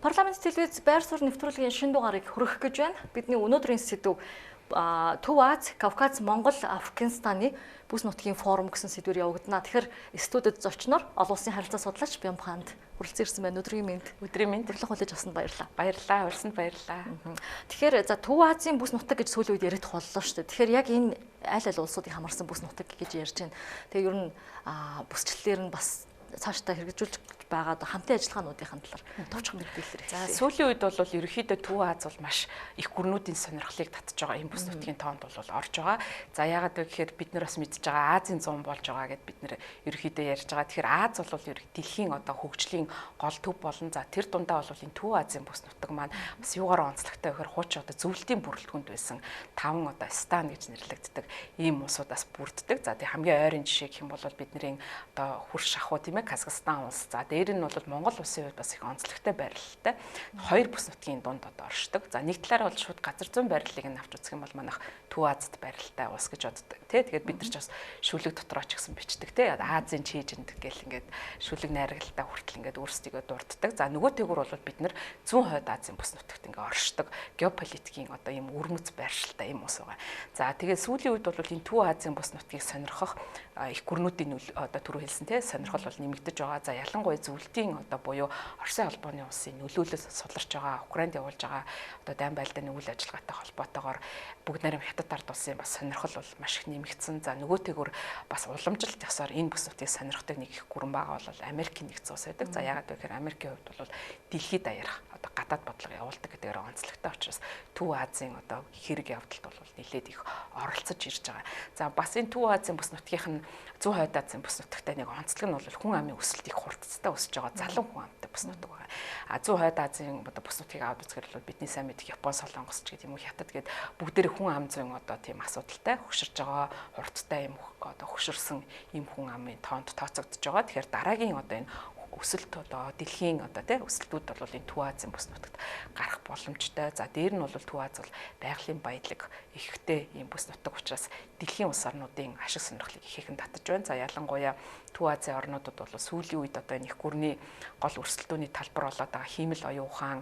Парламент телевиз байр суурь нэвтрүүлгийн шинэ дугаарыг хүргэх гэж байна. Бидний өнөөдрийн сэдв Төв Аз, Кавказ, Монгол, Афганистаны бүс нутгийн форум гэсэн сэдвээр явагдана. Тэгэхээр студид зочноор олон улсын харилцаа судлаач Бямханд хүрэлцэн ирсэн байна. Өдрийн мэнд. Урилга хүлээж авсанд баярлалаа. Баярлалаа, урьсанд баярлалаа. Тэгэхээр за Төв Азийн бүс нутаг гэж сүүлийн үед яригдах боллоо шүү дээ. Тэгэхээр яг энэ аль улсуудыг хамарсан бүс нутаг гэж ярьж байна. Тэгээ ер нь бүсчлэлээр нь бас цаашдаа хэрэгжүүлж байгаа хамтын ажиллагаануудын талаар товчхон мэдээлэл. За сүүлийн үед бол ерөнхийдөө Төв Аз бол маш их гүрнүүдийн сонирхлыг татж байгаа энэ бүс нутгийн тоонд бол орж байгаа. За яагаад вэ гэхээр бид нар бас мэдж байгаа Азийн 100 болж байгаа гэдээ бид нар ерөнхийдөө ярьж байгаа. Тэгэхээр Аз бол дэлхийн одоо хөгжлийн гол төв болон за тэр дундаа бол энэ Төв Азийн бүс нутаг маань бас юугаар онцлогтой гэхээр хуучин одоо зөвлөлтийн бүрэлдэхүүнд байсан 5 одоо стан гэж нэрлэгддэг ийм улсуудаас бүрддэг. За тэг хамгийн ойрын жишээ гэх юм бол бидний одоо хурш шахуу тийм ээ Казахстан улс. За дээр нь бол Монгол улсын хувьд бас их онцлогтой байрлалтай. Хоёр бүс нутгийн дунд одоо оршдог. За нэг талаараа бол шууд газар зүйн байрлалыг нь авч үзэх юм бол манайх Төв Азад байрлалтай улс гэж боддог. Тэгээд бид нар ч бас шүлэг дотроо ч гэсэн бичдэг те. Азийн чийжэнд гэл ингээд шүлэг найрагалтаа хүртэл ингээд өөрсдийгөө дурддаг. За нөгөөтэйгүр бол бид нар зүүн хойд Азийн бүс нутагт ингээд оршдог. Геополитикийн одоо ийм өрмөц байршилтай юм уус байгаа. За тэгээд сүүлийн үед бол энэ Төв Азийн бүс нутгийг сонирхох их гүрнүүдийн одоо түрүү хэлсэн те сонирхол бол нэмэгдэж байгаа. За ялангуяа зөвлөлтийн одоо буюу Оросын холбооны улсын нөлөөлөл суларч байгаа, Украинд явуулж байгаа одоо дайн байлдааны үйл ажиллагаатай холбоотойгоор бүгд найрам хятад ард улсын бас сонирхол бол маш их нэмэгдсэн. За нөгөөтэйгүр бас уламжилт ёсоор энэ бүс нутгийг сонирхдаг нэг их гүрэн байгаа бол Америкийн нэгдсэн улс байдаг. За яагаад вэ гэхээр Америкийн хувьд бол дэлхийд даярах одоо гадаад бодлого явуулдаг гэдгээр онцлогтой учраас Төв Азийн одоо хэрэг явдалд бол нэлээд их оролцож ирж байгаа. За бас энэ Төв Азийн бүс нутгийнх нь зүүн хойд Азийн бүс нутагтай нэг онцлог нь бол хүн амын өсөлт их хурдцтай өсөж байгаа залуу хүн амтай бүс нутаг байгаа. Зүүн хойд Азийн одоо бүс нутгийг аваад үзэхээр бол бидний сайн мэдих Япон, Солонгос ч гэдэг юм уу Хятад гээд бүгдээр хүн ам зүйн одоо тийм асуудалтай хөшөрж байгаа хурдтай юм одоо хөшөрсөн юм хүн амын тоонд тооцогдож байгаа. Тэгэхээр дараагийн одоо энэ өсөлт одоо дэлхийн одоо тий өсөлтүүд бол энэ Төв Азийн бүс нутагт гарах боломжтой. За дээр нь бол Төв Аз бол байгалийн баялаг ихтэй ийм бүс нутаг учраас дэлхийн улс орнуудын ашиг сонирхлыг ихээхэн татаж байна. За ялангуяа Төв Азийн орнуудад бол сүүлийн үед одоо энэ их гүрний гол өрсөлдөөний талбар болоод байгаа хиймэл оюун ухаан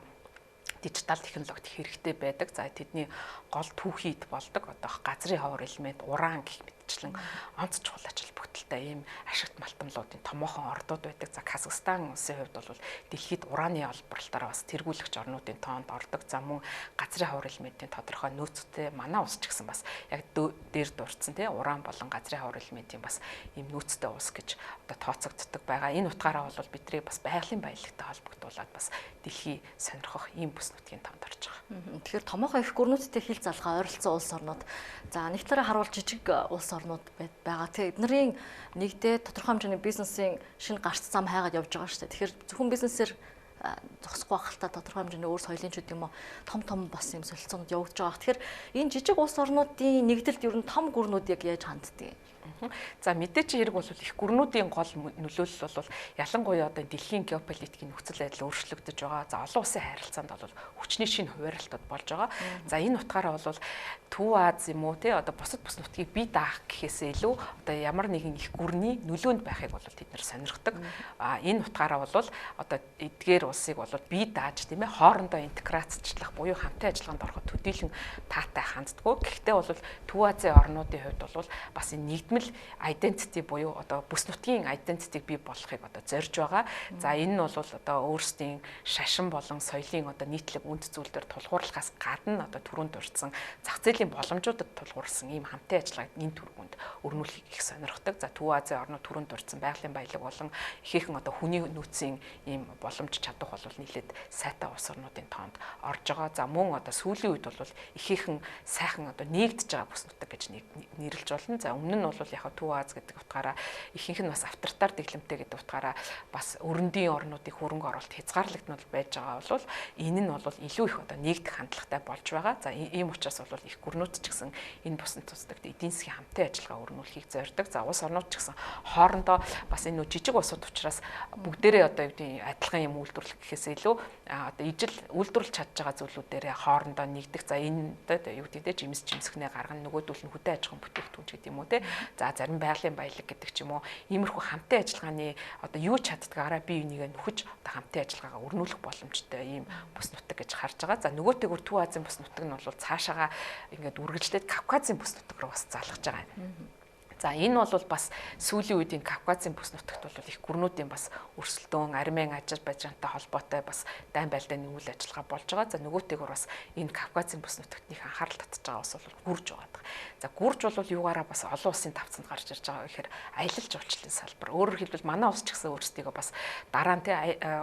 дижитал технологид хэрэгтэй байдаг. За тэдний гол түүхийд болдог одоо газрын ховор элемент, уран гэх мэтчлэн онц чухал ажил бүтэлтэй ийм ашигт малтамлуудын томоохон ордууд байдаг. За Казахстан улсын хувьд бол дэлхийд ураны олборлолтоор бас тэргүүлэгч орнуудын тоонд ордог. За мөн газрын ховор элементийн тодорхой нөөцтэй манай улс ч гэсэн бас яг дээр дурдсан тий уран болон газрын ховор элементийн бас ийм нөөцтэй улс гэж одоо тооцогддог байгаа. Энэ утгаараа бол бидний бас байгалийн баялагтай холбогдуулаад бас дэлхий сонирхох ийм бүс нутгийн тоонд орж байгаа. Тэгэхээр томоохон их гүрнүүдтэй хил залгаа ойролцоо улс орнууд. За нэг талаараа харуул жижиг улс орнууд байгаа. Тэгээ эднэрийн нэгдээ тодорхой хэмжээний бизнесийн шинэ гарц зам хайгаад явж байгаа шүү дээ. Тэгэхээр зөвхөн бизнесээр зогсохгүй байхaltaа тодорхой хэмжээний өөр соёлын ч юм уу том бас юм солилцоонууд явагдаж байгаа. Тэгэхээр энэ жижиг улс орнуудын нэгдэлд ер нь том гүрнүүд яг яаж ханддаг юм? За мэдээч хэрэг бол их гүрнүүдийн гол нөлөөлөл бол ялангуяа одоо дэлхийн геополитикийн нөхцөл байдал өөрчлөгдөж байгаа. За олон улсын харилцаанд бол хүчний шинэ хуваарлтууд болж байгаа. За энэ утгаараа бол Төв Аз юм уу те одоо бусад бүс нутгийг бие даах гэхээсээ илүү одоо ямар нэгэн их гүрний нөлөөнд байхыг бол тэд нар сонирхдаг. Энэ утгаараа бол одоо эдгээр улсыг бол бие дааж тийм ээ хоорондоо интеграцчлах буюу хамтын ажиллагаанд ороход төдийлөн таатай ханддаггүй. Гэхдээ бол Төв Азийн орнуудын хувьд бол бас энэ нийгмэл identity буюу одоо бүс нутгийн identity-г бий болгохыг одоо зорж байгаа. За энэ нь бол одоо өөрсдийн шашин болон соёлын одоо нийтлэг үнд зүйлээр тулгуурлахаас гадна одоо түрүүнд дурдсан зах зээлийн боломжуудад тулгуурсан ийм хамтын ажиллагааг энэ төргөнд өрнүүлэхийг их сонирхдаг. За Төв Азийн орнууд түрүүнд дурдсан байгалийн баялаг болон ихээхэн одоо хүний нөөцийн ийм боломж чадвар бол нэлээд сайтай улс орнуудын тоонд орж байгаа. За мөн одоо сүүлийн үед бол ихээхэн сайхан одоо нэгдэж байгаа бүс нутаг гэж нэрлэж болно. За өмнө нь бол яг Төв Аз гэдэг утгаараа ихэнх нь бас авторитар дэглэмтэй гэдэг утгаараа бас өрөндийн орнуудын хөрөнгө оруулалт хязгаарлагдмал байж байгаа бол энэ нь бол илүү их одоо нэгдэх хандлагатай болж байгаа. За ийм учраас бол их гүрнүүд ч гэсэн энэ бусан тусдагт эдийн засгийн хамтын ажиллагаа өрнүүлэхийг зорддог. За улс орнууд ч гэсэн хоорондоо бас энэ жижиг улсууд учраас бүгдээрээ одоо юу гэдэг адилхан юм үйлдвэрлэх гэхээс илүү одоо ижил үйлдвэрлэж чадж байгаа зүйлүүдээрээ хоорондоо нэгдэх. За энэ юу гэдэг жимс жимсгнээ гаргана нөгөөдөл нь хөдөө аж ахуйн бүтээгдэхүүн ч гэдэг юм уу те. За зарим байгалийн баялаг гэдэг ч юм уу иймэрхүү хамтын ажиллагааны одоо юу чаддгаараа бие бинийгээ нөхөж одоо хамтын ажиллагаагаа өрнүүлэх боломжтой ийм бүс нутаг гэж харж байгаа. За нөгөөтэйгүр Төв Азийн бүс нутаг нь бол цаашаага ингээд үргэлжлээд Кавказын бүс нутаг руу бас залгаж байгаа юм. За энэ бол бас сүүлийн үед энэ Кавказын бүс нутагт бол их гүрнүүдийн бас өрсөлдөөн, Армен, Азербайжантай холбоотой бас дайн байлдааны үйл ажиллагаа болж байгаа. За нөгөөтэйгүр бас энэ Кавказын бүс нутагт их анхаарал татж байгаа бас бол гүрж байгаа. За гүрж бол юугаараа бас олон улсын давцанд гарч ирж байгаа гэхээр аялал жуулчлалын салбар. Өөрөөр хэлбэл манай улс ч гэсэн өөрсдийгөө бас дараа нь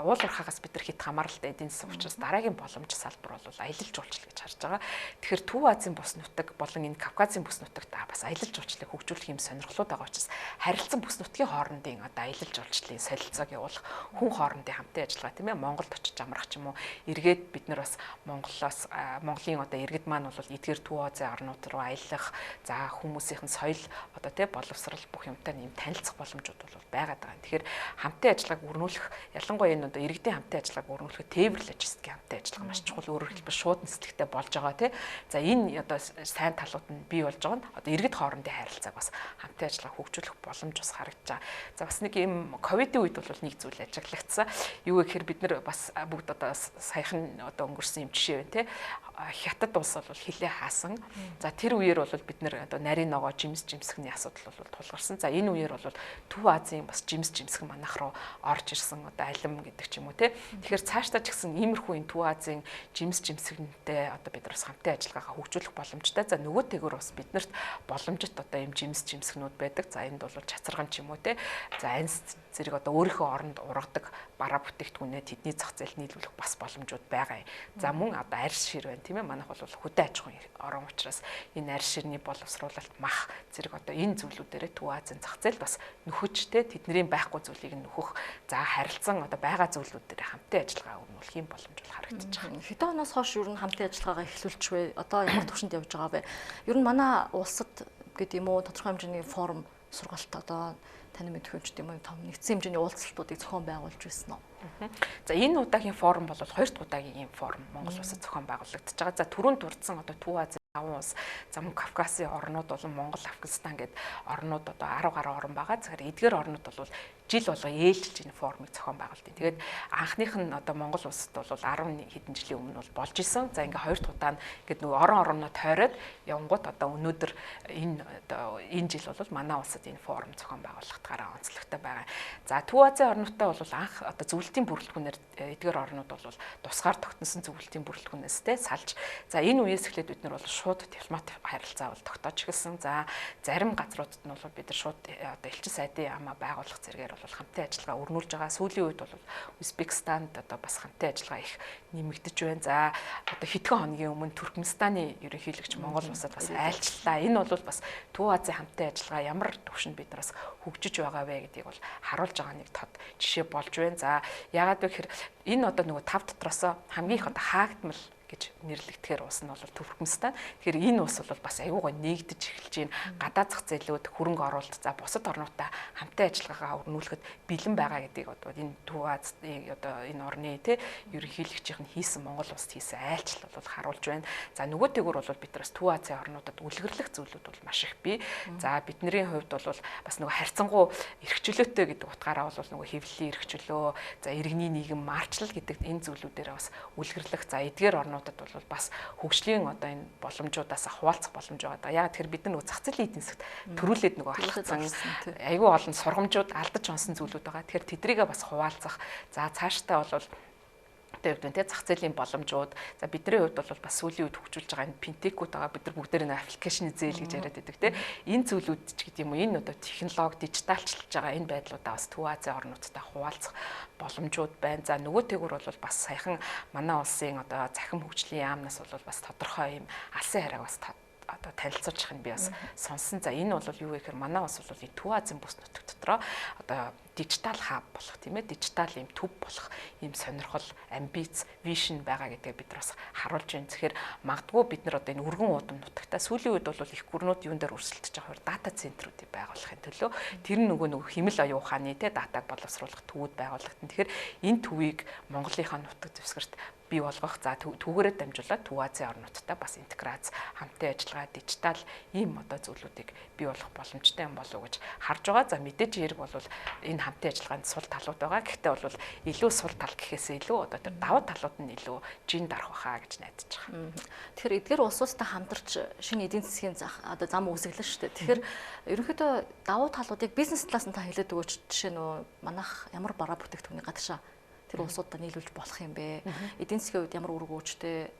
уул уурхаагаас бид нар хит хамааралтай эдийн засаг учраас дараагийн боломж салбар бол аялал жуулчлал гэж харж байгаа. Тэгэхээр Төв Азийн бүс нутаг болон энэ Кавказын бүс нутагт бас аялал жуулчлалыг хөгжүүлэх юм сонирхлууд байгаа учраас харилцан бүс нутгийн хоорондын одоо аялал жуулчлалын солилцоог явуулах хүн хоорондын хамтын ажиллагаа тийм ээ Монголд очиж амрах ч юм уу эргээд бид нар бас Монголын одоо иргэд маань бол эдгээр Төв Азийн орнууд руу аялах за хүмүүсийн соёл одоо тийм боловсрал бүх юмтай нэм танилцах боломжууд бол байгаад байгаа. Тэгэхээр хамтын ажиллагааг өрнүүлэх ялангуяа энэ одоо иргэдийн хамтын ажиллагааг өрнүүлэхэд тээвэр логистикийн хамтын ажиллагаа маш чухал өөрөөр хэлбэл шууд нислэгтэй болж байгаа тийм. За энэ одоо сайн талууд нь бий болж байгаа нь одоо иргэд хоорондын харилцааг бас хамтын ажиллагаа хөгжүүлэх боломж бас харагдаж байгаа. За бас нэг юм ковидын үед бол нэг зүйл ажиглагдсан. Юу гэхээр бид нар бас бүгд одоо саяхан одоо өнгөрсөн юм жишээ байна тийм. Хятад улс бол хилээ хаасан. За тэр үеэр бол бид нар одоо нарийн ногоо жимсхний асуудал бол тулгарсан. За энэ үеэр бол Төв Азийн бас жимсхэн манайх руу орж ирсэн одоо алим гэдэг ч юм уу тийм. Тэгэхээр цаашдаа ч гэсэн иймэрхүү энэ Төв Азийн жимсхэнтэй одоо бид нар бас хамтын ажиллагаагаа хөгжүүлэх боломжтой. За нөгөөтэйгөр бас биднэрт боломжит одоо ийм жимсхнүүд байдаг. За энд бол чацарган ч юм уу те. За анс зэрэг одоо өөрийнхөө оронд ургадаг бараа бүтээгдэхүүнээ тэдний зах зээлд нийлүүлэх бас боломжууд байгаа юм. За мөн одоо арьс шир байна тийм ээ. Манайх бол хөдөө аж ахуйн орон учраас энэ арьс ширний боловсруулалт мах зэрэг одоо энэ зүйлүүдээрээ Төв Азийн зах зээлд бас нөхөж те тэдний байхгүй зүйлийг нөхөх за харилцан одоо байгаа зүйлүүдээр хамтын ажиллагаа өрнүүлэх юм боломж бол харагдаж байгаа. Хэдэн оноос хойш ер нь хамтын ажиллагаагаа эхлүүлж вэ? Одоо ямар төвшөнд явж байгаа вэ? Ер нь манай улсад гэдэг юм уу тодорхой хэмжээний форум сургалт одоо таны мэдэх юм ч гэдэм юм том нэгдсэн хэмжээний уулзалтуудыг зохион байгуулж байсан уу? За энэ удаагийн форум бол хоёр дахь удаагийн ийм форум Монгол улсад зохион байгуулагдаж байгаа. За түрүүнд дурдсан одоо Төв Азийн таван улс, за мөн Кавказын орнууд болон Монгол, Афганистан гэдэг орнууд одоо 10 гаруй орн байгаа. Тэгэхээр эдгээр орнууд бол жил болго ээлжилж энэ форумыг зохион байгуулдаг. Тэгээд анхных нь одоо Монгол улсад бол 10 хэдэн жилийн өмнө бол болж исэн. За ингээ хоёр дахь удаа нь ингээд нөгөө орноо тойроод явангууд одоо өнөөдөр энэ жил бол манай улсад энэ форум зохион байгуулалтаараа онцлогтой байгаа. За Төв Азийн орнуудтай бол анх одоо зөвлөлтийн бүрэлдэхүүнээр эдгээр орнууд бол тусгаар тогтносон зөвлөлтийн бүрэлдэхүүнээс салж за энэ үеэс эхлээд бид нар бол шууд дипломат харилцаа бол тогтоож эхэлсэн. За зарим газруудад нь бол бид нар шууд одоо элчин сайдын яамаа байгуулах зэрэгээр бол хамтын ажиллагаа өрнүүлж байгаа. Сүүлийн үед бол Узбекистанд одоо бас хамтын ажиллагаа их нэмэгдэж байна. За одоо хэдхэн хоногийн өмнө Туркменстаны ерөнхийлөгч Монгол улсад бас айлчлаа. Энэ бол бас Төв Азийн хамтын ажиллагаа ямар төвшөнд бид нараас хөгжиж байгаа вэ гэдгийг бол харуулж байгаа нэг тод жишээ болж байна. За яагаад вэ гэхээр энэ одоо нөгөө 5 дотроос хамгийн их одоо хаагдмал гэж нэрлэгдэхээр улс нь бол Туркменстан. Тэгэхээр энэ улс бол бас аюугаа нэгдэж эхэлж байна. Гадаад зах зээлүүд хөрөнгө оруулалт за бусад орнуудтай хамтын ажиллагаагаа өрнүүлэхэд бэлэн байгаа гэдгийг одоо энэ Төв Азийн одоо энэ орны тий ерөнхийлөгчийн хийсэн Монгол улсад хийсэн айлчлал бол харуулж байна. За нөгөөтэйгүр бол бид нараас Төв Азийн орнуудад үлгэрлэх зүйлүүд бол маш их бий. За бидний хувьд бол бас нөгөө харьцангуй эрхчлөөтэй гэдэг утгаараа бол нөгөө хэвлэлийн эрхчлөө, за иргэний нийгэм марчлал гэдэг энэ зүйлүүдээр бас үлгэрлэх за эдгээр орнуудад бол бас хөгжлийн одоо энэ боломжуудаас хуваалцах боломж байгаа. Яг тэгэхээр бид нар нөгөө зах зээлийн эдийн засагт төрүүлээд нөгөө алхацсан айгүй олон сургамжууд алдаж онсон зүйлүүд байгаа. Тэгэхээр тэдрийгээ бас хуваалцах. За цаашдаа бол тэ зах зээлийн боломжууд за бидний хувьд бол бас сүүлийн үед хөгжүүлж байгаа энэ финтекүүд байгаа бид нар бүгдээр нэг аппликейшн зээл гэж яриад байдаг те энэ зүйлүүд ч гэдэг юм уу энэ одоо технологи дижиталчлж байгаа энэ байдлуудаа бас Төв Азийн орнуудтай хуваалцах боломжууд байна. За нөгөөтэйгүр бол бас саяхан манай улсын одоо захим хөгжлийн яамнаас бол бас тодорхой юм алсын хариаг бас одоо танилцуулж байгаа нь би бас сонсон. За энэ бол юу вэ гэхээр манай улс бол Төв Азийн бүс нутаг дотроо одоо дижитал хаб болох тийм ээ дижитал юм төв болох юм сонирхол, амбиц, вижн байгаа гэдгээ бид бас харуулж байна. Тэгэхээр магадгүй бид нар одоо энэ өргөн уудам нутагтаа сүүлийн үед бол их гүрнүүд юун дээр өрсөлдөж байгаа вэ? Дата центруудыг байгуулахын төлөө тэр нөгөө химэл оюун ухааны те датаг боловсруулах төвүүд байгуулагдана. Тэгэхээр энэ төвийг Монголынхаа нутаг дэвсгэрт бий болгох за түүгээрээ дамжуулаад Төв Азийн орнуудтай бас интеграц хамтын ажиллагаа дижитал ийм одоо зүйлүүдийг бий болгох боломжтой юм болов уу гэж харж байгаа. За мэдээж хэрэг бол энэ хамтын ажиллагаанд сул талууд байгаа. Гэхдээ бол илүү сул тал гэхээсээ илүү одоо тэр давуу талууд нь илүү жин дарах байхаа гэж найдаж байгаа. Тэгэхээр эдгээр улсуудтай хамтарч шинэ эдийн засгийн одоо зам үүсгэлэн шүү дээ. Тэгэхээр ерөнхийдөө давуу талуудыг бизнес талаас нь та хэлээд өгөөч. Жишээ нь манайх ямар бараа бүтээгдэхүүний гадшаа тэр улсуудад нийлүүлж болох юм бэ? Эдийн засгийн үед ямар үр өгөөжтэй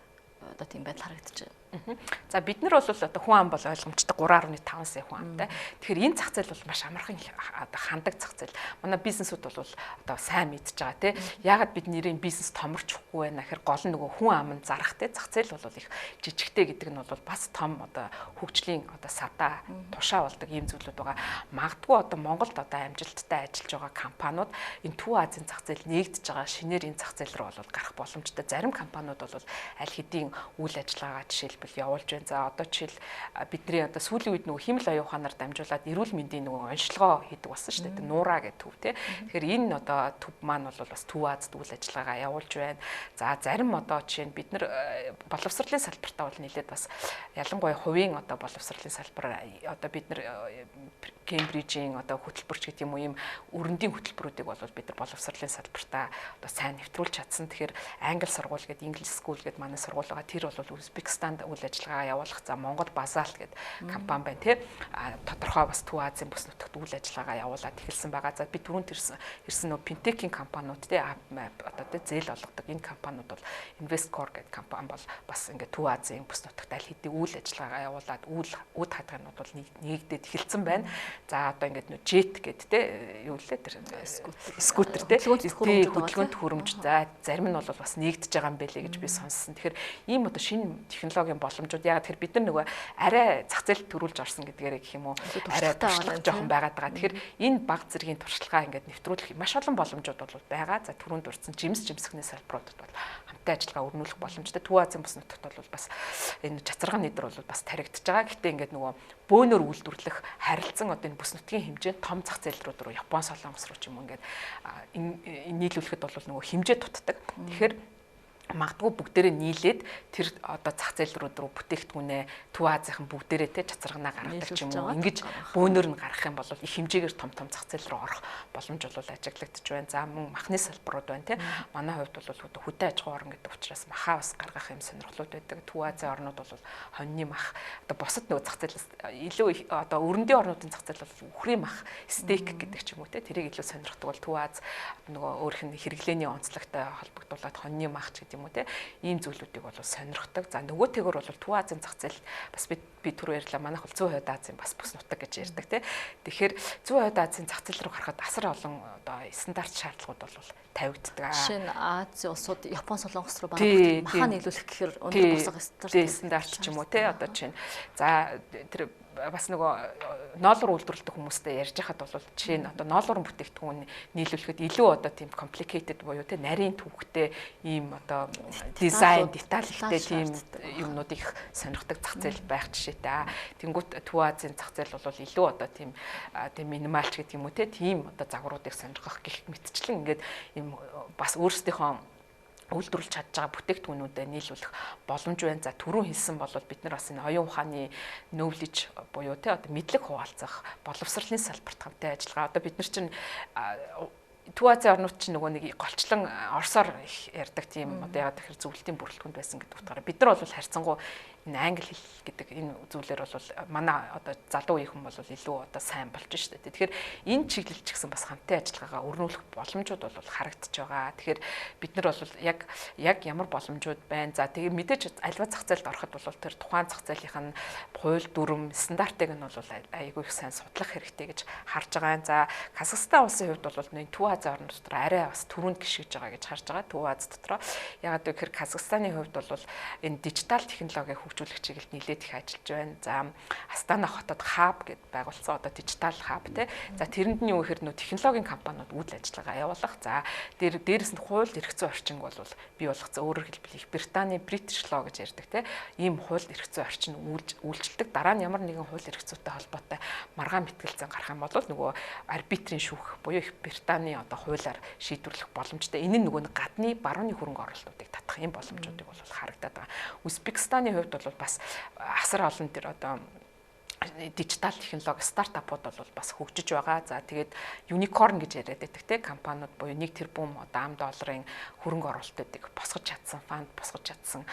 одоо тийм байдал харагдаж байна. За бид нар бол одоо хүн ам бол ойлгомжтой 3.5 сая хүн амтай. Тэгэхээр энэ зах зээл бол маш амархан одоо хандаг зах зээл. Манай бизнесүүд бол одоо сайн мэдж байгаа тий. Яагаад бид нэрийн бизнес томорчихгүй байна гэхээр гол нь нөгөө хүн ам нь зарах тий зах зээл бол их жижигтэй гэдэг нь бол бас том одоо хөгжлийн одоо садаа тушаа болдог ийм зүйлүүд байгаа. Магадгүй одоо Монголд одоо амжилттай ажиллаж байгаа компаниуд энэ Төв Азийн зах зээл нэгдэж байгаа шинээр энэ зах зээл рүү бол гарах боломжтой. Зарим компаниуд бол аль хэдийн үйл ажиллагаагаа жишээлбэл явуулж байна. За одоо жишээл бидний одоо сүүлийн үед нөгөө химэл оюун ухаанаар дамжуулаад эрүүл мэндийн нөгөө онцлогоо хийдэг болсон шүү дээ. Нуура гэдэг төв тий. Тэгэхээр энэ одоо төв маань бол бас Төв Азид үйл ажиллагаагаа явуулж байна. За зарим одоо жишээ нь бид нар боловсролын салбартаа бол нэлээд бас ялангуяа хувийн одоо боловсролын салбар одоо бид нар Кембрижийн одоо хөтөлбөрч гэдэг юм уу ийм өрөндийн хөтөлбөрүүдийг бол бид нар боловсролын салбартаа одоо сайн нэвтрүүлж чадсан. Тэгэхээр англи сургууль гэдэг English School гэдэг манай сургууль байгаа. Тэр бол Узбекистанд үйл ажиллагаа явуулах. За Монгол Базалт гэдэг компани байна тий. Тодорхой бас Төв Азийн бүс нутагт үйл ажиллагаа явуулаад эхэлсэн байгаа. За би түрүүнд ирсэн нөө финтекийн компаниуд тий одоо тий зээл олгодог энэ компаниуд бол Investcore гэдэг компани бол бас ингээд Төв Азийн бүс нутагт аль хэдийн үйл ажиллагаа явуулаад үд хадгалнууд бол нэгдээд эхэлсэн байна. За одоо ингээд нөө JET гэдэг те юу лээ тэр скутер те хөдөлгөөнт хөрөмж за зарим нь бол бас нэгдэж байгаа юм байлээ гэж би сонссон. Тэгэхээр ийм одоо шинэ технологийн боломжууд яагаад тэр бид нар нөгөө арай зах зээлд төрүүлж орсон гэдгээрээ гэх юм уу арай туршлага жоохон байгаад байгаа. Тэгэхээр энэ баг зэргийн туршлагаа ингээд нэвтрүүлэх маш олон боломжууд бол байгаа. За түрүүнд дурдсан жимс жимсгний салбаруудад бол хамтын ажиллагаа өрнүүлэх боломжтой. Төв Азийн бүс нутагт бол бас энэ чацарган нэдэр бол бас таригдж байгаа. Гэхдээ ингээд нөгөө бөөнөр үйлдвэрлэх харилцан одоо энэ бүс нутгийн хэмжээ том зах зээл рүү Япон, Солонгос руу ч юм уу ингээд нийлүүлэхэд бол нөгөө хэмжээ дутдаг. Тэгэхээр магадгүй бүгдээрээ нийлээд тэр одоо зах зээл рүү бүтээгдэхүүнээ Төв Азийн бүгдээрээ те чацарганаа гаргадаг ч юм уу ингэж бөөнөр нь гарах юм бол их хэмжээгээр том зах зээл рүү орох боломж бол ажиглагдчих байна. За мөн махны салбарууд байна те. Манай хувьд бол хөдөө аж ахуй орн гэдэг учраас махаа бас гаргах юм сонирхлууд байдаг. Төв Азийн орнууд бол хоньны мах одоо босод нөгөө зах зээлээс илүү одоо өрөндийн орнуудын зах зээл бол үхрийн мах, стейк гэдэг ч юм уу те. Тэрийг илүү сонирхдаг бол Төв Аз нөгөө өөрийнх нь хэрэглээний онцлогтой холбогдуулаад хоньны мах ч юм уу те ийм зүйлүүдийг бол сонирхдаг. За нөгөөтэйгөр бол Төв Азийн зах зээл бас би түрүү ярьлаа манайх бол Зүүн Хойд Азийн бас бүс нутаг гэж ярьдаг те. Тэгэхээр Зүүн Хойд Азийн зах зээл рүү гарахад асар олон одоо стандарт шаардлагууд бол тавигддаг. Жишээ нь Азийн улсууд Япон, Солонгос руу бараг махаа нийлүүлэх гэхээр өндөр босго стандарт ч юм уу те одоо чинь за тэр бас нөгөө ноолор үйлдвэрлэдэг хүмүүстэй ярьж хахад бол жишээ нь одоо ноолорын бүтээгдэхүүн нийлүүлэхэд илүү одоо тийм complicated буюу те нарийн төвхтэй ийм одоо дизайн детальтэй тийм юмнууд их сонирхдаг зах зээл байх жишээтэй. Тэнгүүт Төв Азийн зах зээл бол илүү одоо тийм минималч гэдэг юм уу те тийм одоо загваруудыг сонирхох гэх мэтчлэн ингээд ийм бас өөрсдийнхөө үйлдвэрлэж чадж байгаа бүтээгдэхүүнүүдэд нийлүүлэх боломж байна. За түрүүн хэлсэн бол бид нар бас энэ оюун ухааны knowledge буюу те одоо мэдлэг хуваалцах боловсролын салбарт хамтын ажиллагаа. Одоо бид нар чинь Төв Азийн орнууд чинь нөгөө нэг голчлон орсоор их ярьдаг тийм одоо яагаад гэхээр зөвлөлтийн бүрэлдэхүүнд байсан гэдэг утгаараа бид нар бол харьцангуй энэ англи хэл гэдэг энэ зүйлээр бол манай одоо залуу үеийн хүн бол илүү одоо сайн болж шүү дээ. Тэгэхээр энэ чиглэлч гэсэн бас хамтын ажиллагаагаа өрнүүлэх боломжууд бол харагдаж байгаа. Тэгэхээр бид нар бол яг ямар боломжууд байна. За тэгээ мэдээж альва зах зээлд ороход бол тэр тухайн зах зээлийнх нь хууль дүрм стандартыг нь бол айгүй их сайн судлах хэрэгтэй гэж харж байгаа. За Казахстан улсын хувьд бол энэ Төв Азийн орн дотор арай бас түрүүнд гიშгэж байгаа гэж харж байгаа. Төв Аз дотор ягаад гэвэл Казахстаны хувьд бол энэ дижитал технологийн хөгжүүлэх чиглэлд нэлээд их ажиллаж байна. За Астана хотод хаб гэд байгуулсан одоо дижитал хаб те. За тэрэнд нь юу гэхээр нөө технологийн компаниуд үйл ажиллагаа явуулах. За дээрээс нь хууль эрх зүйн орчин бол бий болгоцсон. Өөрөөр хэлбэл их Британий British law гэж ярьдаг те. Ийм хууль эрх зүйн орчин үйлчилдэг. Дараа нь ямар нэгэн хууль эрх зүйтэй холбоотой маргаан мэтгэлцэн гарах юм бол нөгөө арбитрийн шүүх буюу их Британий одоо хуулиар шийдвэрлэх боломжтой. Энэ нь нөгөө гадны барууны хөрөнгө оруулалтуудыг татах юм боломжуудыг бол харагдаад байгаа. Узбекистаны хувьд бол бас асар олон төр одоо дижитал технологи стартапууд бол бас хөгжиж байгаа. За тэгээд unicorn гэж яриад байдаг те компаниуд буюу 1 тэрбум одоо ам долларын хөрөнгө оруулалтуудыг босгож чадсан фанд босгож чадсан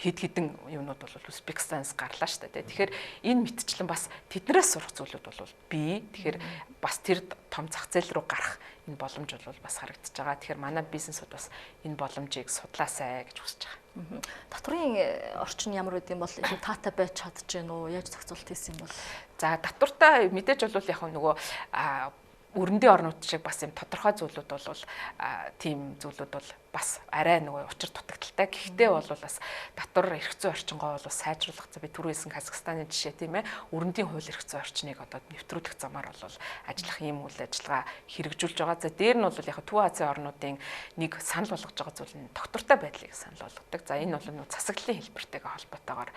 хэд хэдэн юмнууд бол Узбекистанаас гарлаа шүү дээ. Тэгэхээр энэ мэтчлэн бас тэднээс сурах зүйлүүд бол бий. Тэгэхээр бас тэр том зах зээл рүү гарах энэ боломж бол бас харагдаж байгаа. Тэгэхээр манай бизнесуд бас энэ боломжийг судлаасай гэж хүсэж байгаа. Татврын орчин ямар үт юм бол таатай байж чадж гэнэ үү? Яаж зохицуулт хийсэн юм бол? За татвартай мэдээж бол яг нөгөө өрөндийн орнууд шиг бас юм тодорхой зүйлүүд бол тийм зүйлүүд бол бас арай нөгөө учир дутагдaltaй. Гэхдээ бол бас татвар эрх зүйн орчингоо бол сайжруулах за би түрүүсэн Казахстаны жишээ тийм ээ өрөндийн хууль эрх зүйн орчныг одоо нэвтрүүлэх замаар бол ажиллах юм үйл ажиллагаа хэрэгжүүлж байгаа. За дээр нь бол яг Төв Азийн орнуудын нэг санал болгож байгаа зүйл нь доктортой байдлыг санал болгодог. За энэ бол нөгөө засаглалын хэлбэртэйгээ холбоотойгоор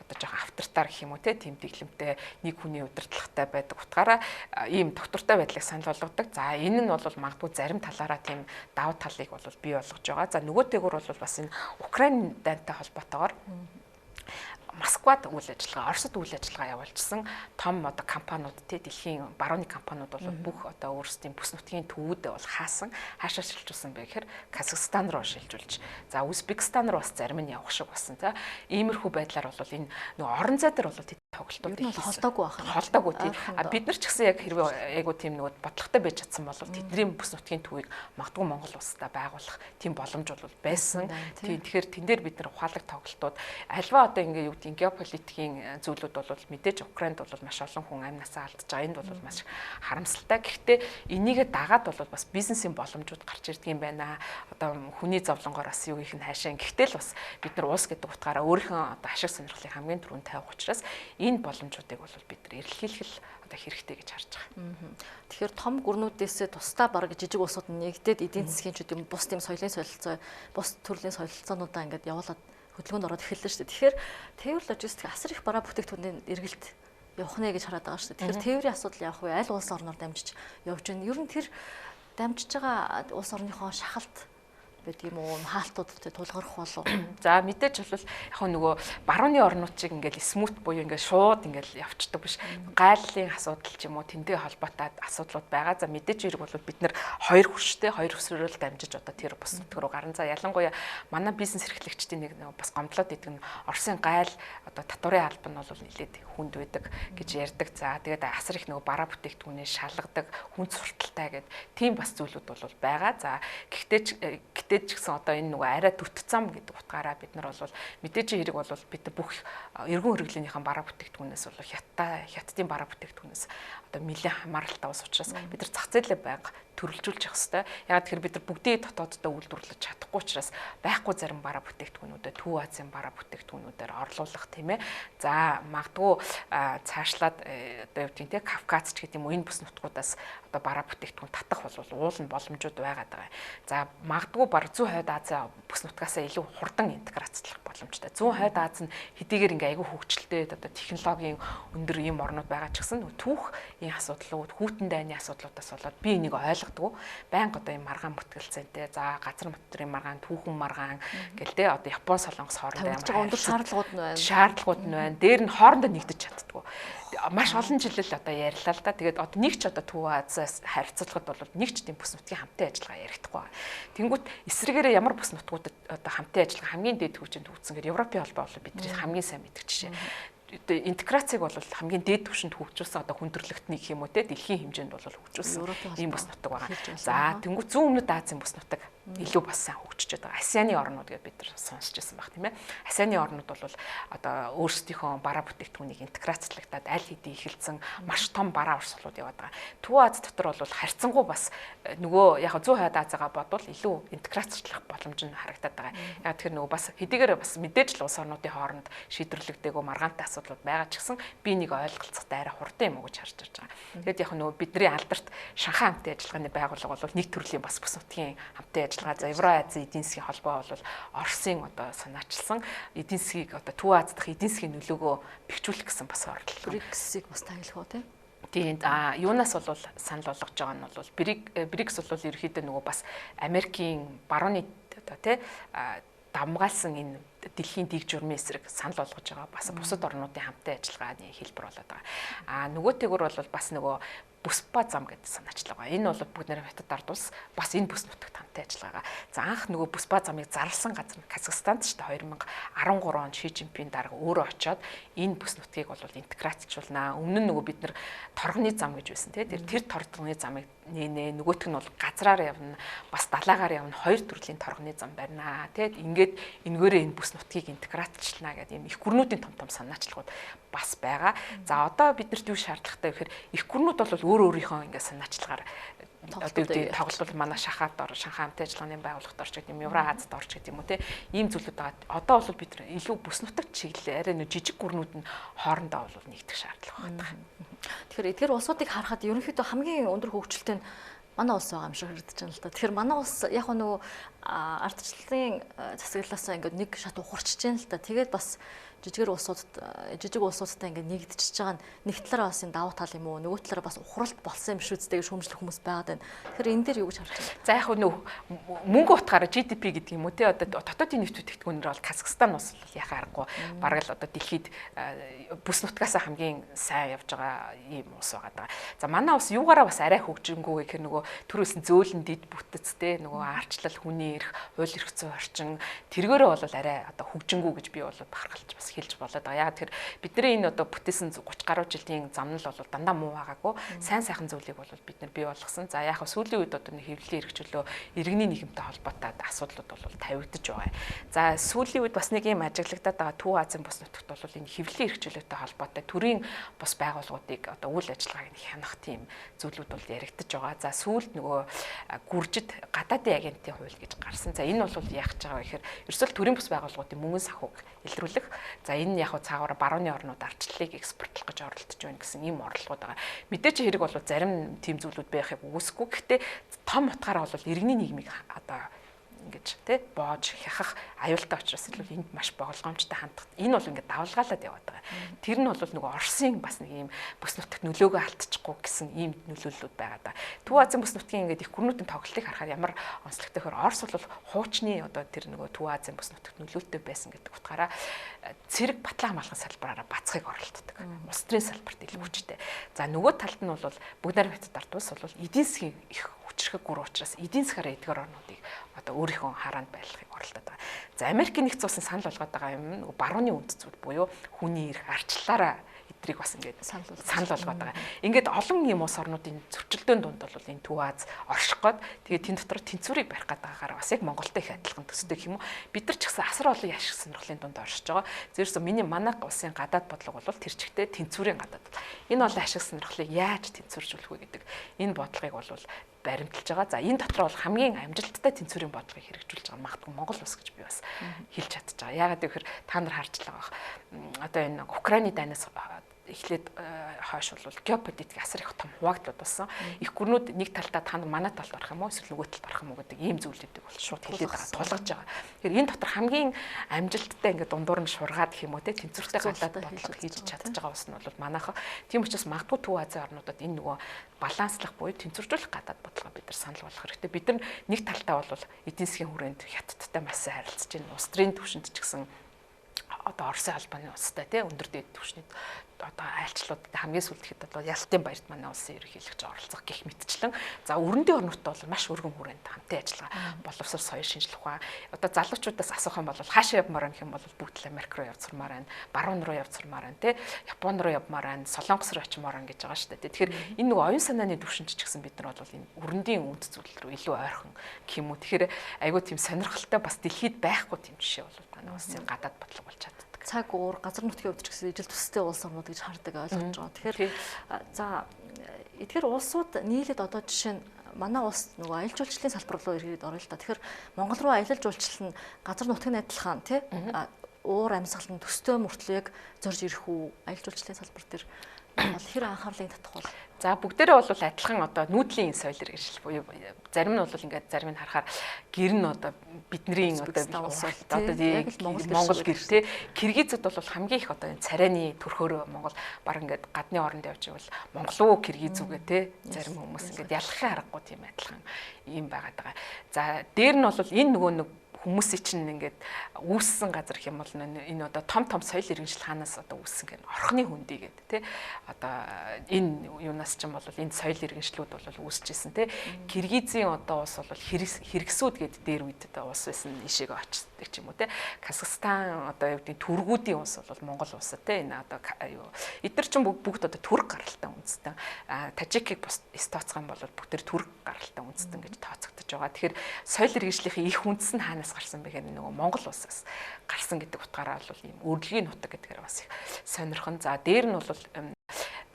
одоо жоохон автартаар гэх юм уу тийм дэглэмтэй нэг хүний удирдлагатай байдаг утгаараа ийм доктортой байдлыг санал болгодог. За энэ нь бол магадгүй зарим талаараа тийм давуу талыг бол бий болгож байгаа. За нөгөөтэйгүр бол бас энэ Украин дайнтай холбоотойгоор Москвад үйл ажиллагаа, Оросд үйл ажиллагаа явуулжсэн том одоо компаниуд те дэлхийн барууны компаниуд бол бүх одоо өөрсдийн бүс нутгийн төвүүдээ бол хаасан хаашаа шилжүүлсэн бэ гэхээр Казахстан руу шилжүүлж. За Узбекистан руу бас зарим нь явах шиг болсон. За иймэрхүү байдлаар бол энэ нөгөө орон зай дээр бол тоглолтууд их холдоогүй байх юм. Холдоогүй тийм. Бид нар ч гэсэн яг хэрвээ айгу тийм нөгөө бодлоготой байж чадсан бол тэдний бүс нутгийн төвийг магадгүй Монгол улстай байгуулах тийм боломж бол байсан. Тийм. Тэгэхээр тэн дээр бид нар ухаалаг тоглолтууд альва одоо ингээ юу гэдэг геополитикийн зүйлүүд бол мэдээж Украинд бол маш олон хүн амнасаа алдж байгаа. Энд бол маш харамсалтай. Гэхдээ энийгээ дагаад бол бас бизнесийн боломжууд гарч ирдэг юм байна. Одоо хүний зовлонгоор бас юу их нь хаашаа. Гэхдээ л бас бид нар улс гэдэг утгаараа өөрийнхөө одоо ашиг сонирхлыг хамгийн түрүүнд тавих учраас энэ боломжуудыг бол бид нар эрэлхийлэх одоо хэрэгтэй гэж харж байгаа. Тэгэхээр том гүрнүүдээс тусдаа бараг жижиг улсууд нэгдээд эдийн засгийн ч юм бус тийм соёлын солилцоо, бус төрлийн солилцоонуудаа ингээд явуулаад хөдөлгөөнд ороод эхэллээ шүү дээ. Тэгэхээр тээвэр логистик асар их бараа бүтээгдэхүүний эргэлт явах нэ гэж хараад байгаа шүү дээ. Тэгэхээр тээврийн асуудал явах вэ? Аль улс орноор дамжиж явж байна? Ер нь тэр дамжиж байгаа улс орныхоо шахалт гэдэг юм уу хаалтуудтай тулгарх болов. За мэдээж бол яг нөгөө барууны орнууд шиг ингээл смут буюу ингээл шууд ингээл явцдаг биш. Гайллын асуудал ч юм уу тэндээ холбоотой асуудлууд байгаа. За мэдээж хэрэг бол бид нэр хоёр хөсрөөрөл дамжиж одоо тэр бус нутг руу гарна. За ялангуяа манай бизнес эрхлэгчдийн нэг бас гомдлоод идэг нь Оросын гайл одоо татварын албан нь бол нэлээд хүнд байдаг гэж ярьдаг. За тэгээд асар их нөгөө бараа бүтээгдэхүүнээ шалгадаг, хүнд сурталтай гэдэг тийм бас зүйлүүд бол байгаа. За гэхдээ ч гэсэн одоо энэ нөгөө арай төт зам гэдэг утгаараа бид нар бол мэдээж хэрэг бол бид бүх эргэн хөргөлийнхаа бараа бүтээгдэхүүнээс бол хятадын бараа бүтээгдэхүүнээс одоо нэлээд хамааралтай ус учраас бид нар зах зээлээ байнга төрөлжүүлж явах хэрэгтэй. Яг тэгэхээр бид нар бүгдийг дотооддоо үйлдвэрлэж чадахгүй учраас байхгүй зарим бараа бүтээгдэхүүнүүдэд Төв Азийн бараа бүтээгдэхүүнүүдээр орлуулах тийм ээ. За магадгүй цаашлаад одоо юу гэдэг нь Кавказ ч гэдэг юм уу энэ бүс нутгуудаас одоо бараа бүтээгдэхүүн татах бол уулын боломжууд байгаад байгаа. За магадгүй баг Зүүн Хойд Азийн бүс нутгаасаа илүү хурдан интеграцлах боломжтой. Зүүн Хойд Аз нь хэдийгээр ингээ айгүй хөгжилтэй одоо технологийн өндөр юм орнууд байгаа ч гэсэн түүх энэ асуудлууд, хүйтэн дайны асуудлуудаас болоод би энийг ойлгодгоо. Байнга одоо юм маргаан бүтгэлцэнтэй. За газар материалын маргаан, түүхэн маргаан гэл тэ одоо Япон Солонгос хоорондоо ямар өндөр шаардлагууд нь байна. Шаардлагууд нь байна. Дээр нь хоорондоо нэгдэж чаддгүй. Маш олон жил л одоо ярьлаа л да. Тэгээд одоо нэг ч одоо Төв Азиас харьцуулахад бол нэг ч тийм бүс нутгийн хамтын ажиллагаа ярихдаггүй. Тэнгүүт эсрэгээрээ ямар бүс нутгуудад одоо хамтын ажиллагаа хамгийн дээд түвшинд хүрсэн гэдэг Европын холбоо бол бидний хамгийн сайн мэддэг жишээ. Интеграцийг бол хамгийн дээд түвшинд хөгжүүлсэн одоо хүндрэлтний гэх юм уу те дэлхийн хэмжээнд бол хөгжүүлсэн ийм бүс нутаг байгаа. За тэнгуү зүүн өмнөд Азийн бүс нутаг илүү бас сайн хөгжиж байгаа. ASEAN-ы орнууд гэдээ бид нар сонсч байсан баг тийм ээ. ASEAN-ы орнууд бол одоо өөрсдийнхөө бараа бүтээгдэхүүнийг интеграцлагдаад аль хэдийн ихэлсэн маш том бараа урсгалууд яваад байгаа. Төв Аз дотор бол харьцангуй бас нөгөө яг 100% Азиагаа бодвол илүү интеграцчлах боломж нь харагдаад байгаа. Яг тэр нөгөө бас хэдийгээр бас мэдээж л улс орнуудын хооронд шийдвэрлэгдээгүй маргаантай асуудлууд байгаа ч гэсэн би нэг ойлголцохтой арай хурдан юм уу гэж харж байгаа. Тэгэд яг нөгөө бидний алдарт Шанхай хамтын ажиллагааны байгууллага бол нэг төрлийн бас бүс нутгийн хамтын ажиллагаа. За Евразийн эдийн засгийн холбоо бол Оросын одоо санаачилсан эдийн засгийг одоо Төв Аз дахь эдийн засгийн нөлөөгөө бэхжүүлэх гэсэн бас оролдлого. BRICS-ийг бас таглах уу тийм. Тийм юунаас бол санал болгож байгаа нь бол BRICS бол ерөөхдөө нөгөө бас Америкийн барууны одоо тий дамгаалсан энэ дэлхийн дэг журмын эсрэг санал болгож байгаа бас бусад орнуудын хамтын ажиллагааны хэлбэр болоод байгаа. Нөгөөтэйгөр бол бас нөгөө бүсба зам гэдэг санаачлага. Энэ бол бүгд нэр хятад ард улс бас энэ бүс нутагт хамтын ажиллагаа. За анх нөгөө бүсба замыг зарласан газар Казахстанд ч 2013 онд Ши Жинпин дарга өөрөө очиод энэ бүс нутгийг бол интеграцчлуулнаа. Өмнө нь нөгөө бид нар торгоны зам гэж байсан тийм. Тэр торгоны замыг нэ нөгөөх нь бол газраар явна, бас далаагаар явна. Хоёр төрлийн торгоны зам барина. Тийм. Ингээд энэгээрээ энэ бүс нутгийг интеграцчлана гэдэг юм их гүрнүүдийн том санаачлагууд бас байгаа. За одоо биднэрт юу шаардлагатай вэ гэхээр их гүрнүүд бол өөр өөрийнхөө ингээд санаачлагаар одоо үүдээ тоглолт манай Шанхайд Шанхай хамтын ажиллагааны байгууллагад орч гэдэг юм, Евразид орч гэдэг юм уу те ийм зүйлүүд байгаа. Одоо бол бид нар илүү бүс нутагт чиглэлээ арай нэг жижиг гүрнүүд нь хоорондоо бол нэгдэх шаардлага байна. Тэгэхээр эдгээр улсуудыг харахад ерөнхийдөө хамгийн өндөр хөгжилтэй нь манай улс байгаа юм шиг харагдаж байна л да. Тэгэхээр манай улс яг нөгөө ардчлалын засаглалаас ингээд нэг шат ухарчж байна л да. Тэгээд бас жижиг улсуудтай ингээд нэгдчихэж байгаа нь нэг талаараа бас энэ давуу тал юм уу, нөгөө талаараа бас ухралт болсон юм шүү дээ гэж шүүмжлэх хүмүүс байгаад байна. Тэгэхээр энэ дээр юу гэж харж байна? За яг нөө мөнгө утгаараа GDP гэдэг юм уу те одоо дотоодын нийт бүтээгдэхүүнээр бол Казахстан бас яхаа аргагүй бараг л одоо дэлхийд бүс нутгаас хамгийн сайн явж байгаа ийм улс байгаа. За манай улс юугаараа бас арай хөгжингүү гэхээр нөгөө төрөөсөн зөөлөн дид бүтэц те нөгөө арчлал хүний эрх, хууль эрх зүйн орчин тэргээрээ бол арай одоо хөгжингүү гэж би бол бахархалж бас хэлж болоод байгаа. Яг тэр бидний энэ одоо бүтээсэн 30 гаруй жилийн замнал бол дандаа муу байгаагүй. Сайн сайхан зүйлийг бол бид нар бий болгосон. За яг сүүлийн үед одоо хэвлэлийн эрхчлөө иргэний нийгэмтэй холбоотой асуудлууд бол тавигдаж байгаа. За сүүлийн үед бас нэг юм ажиглагдаад байгаа Төв Азийн бүс нутагт бол энэ хэвлэлийн эрхчлөөтэй холбоотой төрийн бус байгууллагуудыг одоо үйл ажиллагааг хянах тийм зүйлүүд бол яригдаж байгаа. За сүүлд нөгөө гүржид гадаадын агентийн хууль гэж гарсан. За энэ бол яах гэж байгаа гэхээр ерөөсөл төрийн бус байгууллагуудын мөнгөн санхуг илрүүлэх. За энэ яг цаагаараа барууны орнууд арчлалыг экспортлох гэж оролдож байна гэсэн ийм орлогод байгаа. Мэдээж хэрэг бол зарим тийм зүйлүүд байхыг үгүйсэхгүй. Гэхдээ том утгаараа бол иргэний нийгмийг одоо ингэж тий боож хяхах аюултай учраас илүү энд маш боголгоомжтой хандах. Энэ бол ингээд давлгаалаад яваад байгаа. Тэр нь бол нөгөө Оросын бас нэг ийм бүс нутагт нөлөөгөө алдчихгүй гэсэн ийм нөлөөллүүд байгаа да. Төв Азийн бүс нутгийн ингээд их гүрнүүдийн тоглолтыг харахаар ямар онцлогтой хөр Орос бол хуучны одоо тэр нөгөө Төв Азийн бүс нутагт нөлөөтэй байсан гэдэг утгаараа цэрэг батлан хамгаалах салбараараа бацхыг оролддог. Улс төрийн салбарт илүү хүчтэй. За нөгөө талд нь бол бүгд найрамд хятад ард улс бол эдийн засгийн их хүчрэх гүр учраас эдийн засгаараа эдгээр орнуудыг одоо өөрийнхөө хараанд байлгахыг оролдоод байгаа. За Америкийн нэгдсэн улсын санал болгоод байгаа юм барууны үнд зүйл буюу хүний эрх арчлаараа эдрийг бас ингээд санал болгоод байгаа. Ингээд олон юм улс орнуудын зөрчилдөөн дунд бол энэ Төв Аз орших гээд тэгээд тэн дотор тэнцвэрийг барих гээд байгаагаар бас яг Монголтой их адилхан төсдөг юм уу? Бид нар ч гэсэн асар олон яшиг сонирхлын дунд оршиж байгаа. Зэрэгс манай улсын гадаад бодлого бол тэр чигтээ тэнцвэрийн гадаад. Энэ бол ашиг сонирхлыг яаж тэнцвэржүүлэх вэ гэдэг энэ бодлогыг бол баримталж байгаа. За энэ дотор бол хамгийн амжилттай тэнцвэрийн бодлогыг хэрэгжүүлж байгаа магадгүй Монгол улс гэж би бас хэлж чадчих байгаа. Яагаад гэвэл та нар харж байгаа. Одоо энэ Украины дайнаас эхлээд хойш бол геополитик асар их том хуваагдлууд болсон. Их гүрнүүд нэг талдаа та нар манай талд орох юм уу эсвэл нөгөө талд орох юм уу гэдэг ийм зүйлүүдийг бол шууд хэлээд байгаа, тулгаж байгаа. Тэгэхээр энэ дотор хамгийн амжилттай ингээд дундуур нь шургаад гэх юм уу те тэнцвэртэй гадаад бодлого хийж чадчих байгаа улс нь бол манайх. Тийм учраас магадгүй Төв Азийн орнуудад энэ нөгөө баланслах буюу тэнцвэржүүлэх гадаад бодлого бид нар санал болгох хэрэгтэй. Бид нар нэг талдаа бол эдийн засгийн хүрээнд хятадтай маш сайн харилцаж байна. Улс төрийн түвшинд ч гэсэн одоо Оросын албаны улстай тий өндөр дэд түвшний одоо айлчлуудад хамгийн сүүлдэхэд бол Ялтын баярт манай улсын ерөнхийлөгч оролцох гэх мэтчлэн за өрөндийн орнуудтай бол маш өргөн хүрээнд хамтын ажиллагаа боловсрол соёл шинжилх ухаан одоо залуучуудаас асуух юм бол хаашаа явмаар гэх юм бол бүгд л Америк руу явцармаар байна, баруун руу явцармаар байна, тэ Япон руу явмаар байна, Солонгос руу очимоор байна гэж байгаа шүү дээ. Тэгэхээр энэ нөгөө оюун санааны түвшинч ч гэсэн бид нар бол энэ өрөндийн үнд зүйл рүү илүү ойрхон гэх юм уу. Тэгэхээр айгүй тийм сонирхолтой бас дэлхийд байхгүй тийм жишээ бол манай улсын гадаад бодлого болж чаддаг. Цаг уур, газар нутгийн хувьд ч гэсэн ижил төстэй улс орнууд гэж хардаг ойлгож байгаа. Тэгэхээр за эдгээр улсууд нийлээд одоо жишээ нь манай улс нөгөө аялал жуулчлалын салбар руу ирээд орё л да. Тэгэхээр Монгол руу аялал жуулчлал нь газар нутгийн адилхан тий уур амьсгал нь төстэй мөртлөө яг зорж ирэх үү аялал жуулчлалын салбар дээр бол хэр анхаарлыг татах бол за бүгдээрээ бол адилхан одоо нүүдлийн соёл иргэншил буюу зарим нь бол ингээд зарим нь харахаар гэр нь одоо бидний одоо Монгол гэр те киргизүүд бол хамгийн их одоо энэ царайны төрхөөрөө Монгол баг ингээд гадны оронд явж ивэл монголоо киргиз үгээ те зарим хүмүүс ингээд ялахын аргагүй тийм адилхан юм байгаад байгаа. За дээр нь бол энэ нөгөө нэг хүмүүсийн чинь ингээд үүссэн газар гэх юм бол энэ одоо том соёл иргэншил хаанаас одоо үүссэн гэх орхны хөндий гэдэг тий одоо энэ юунаас ч юм бол энэ соёл иргэншлүүд бол үүсчихсэн тий Киргизийн одоо улс бол хэрэгсүүд гэдэг дээр үед одоо улс байсан ишээг очдог ч юм уу тий Казахстан одоо юу гэдэг түргүүдийн улс бол Монгол улс тий энэ одоо юу эдгээр чинь бүгд одоо түрк гаралтай үндэстэн Тажикийг тооцох юм бол бүгд түрк гаралтай үндэстэн гэж тооцогдож байгаа. Тэгэхээр соёл иргэншлийн их үндэс нь хаанаас гарсан бэ гэхээр нөгөө Монгол улсаас гарсан гэдэг утгаараа бол ийм өргөлийн нутаг гэдгээр бас их сонирхон. За дээр нь бол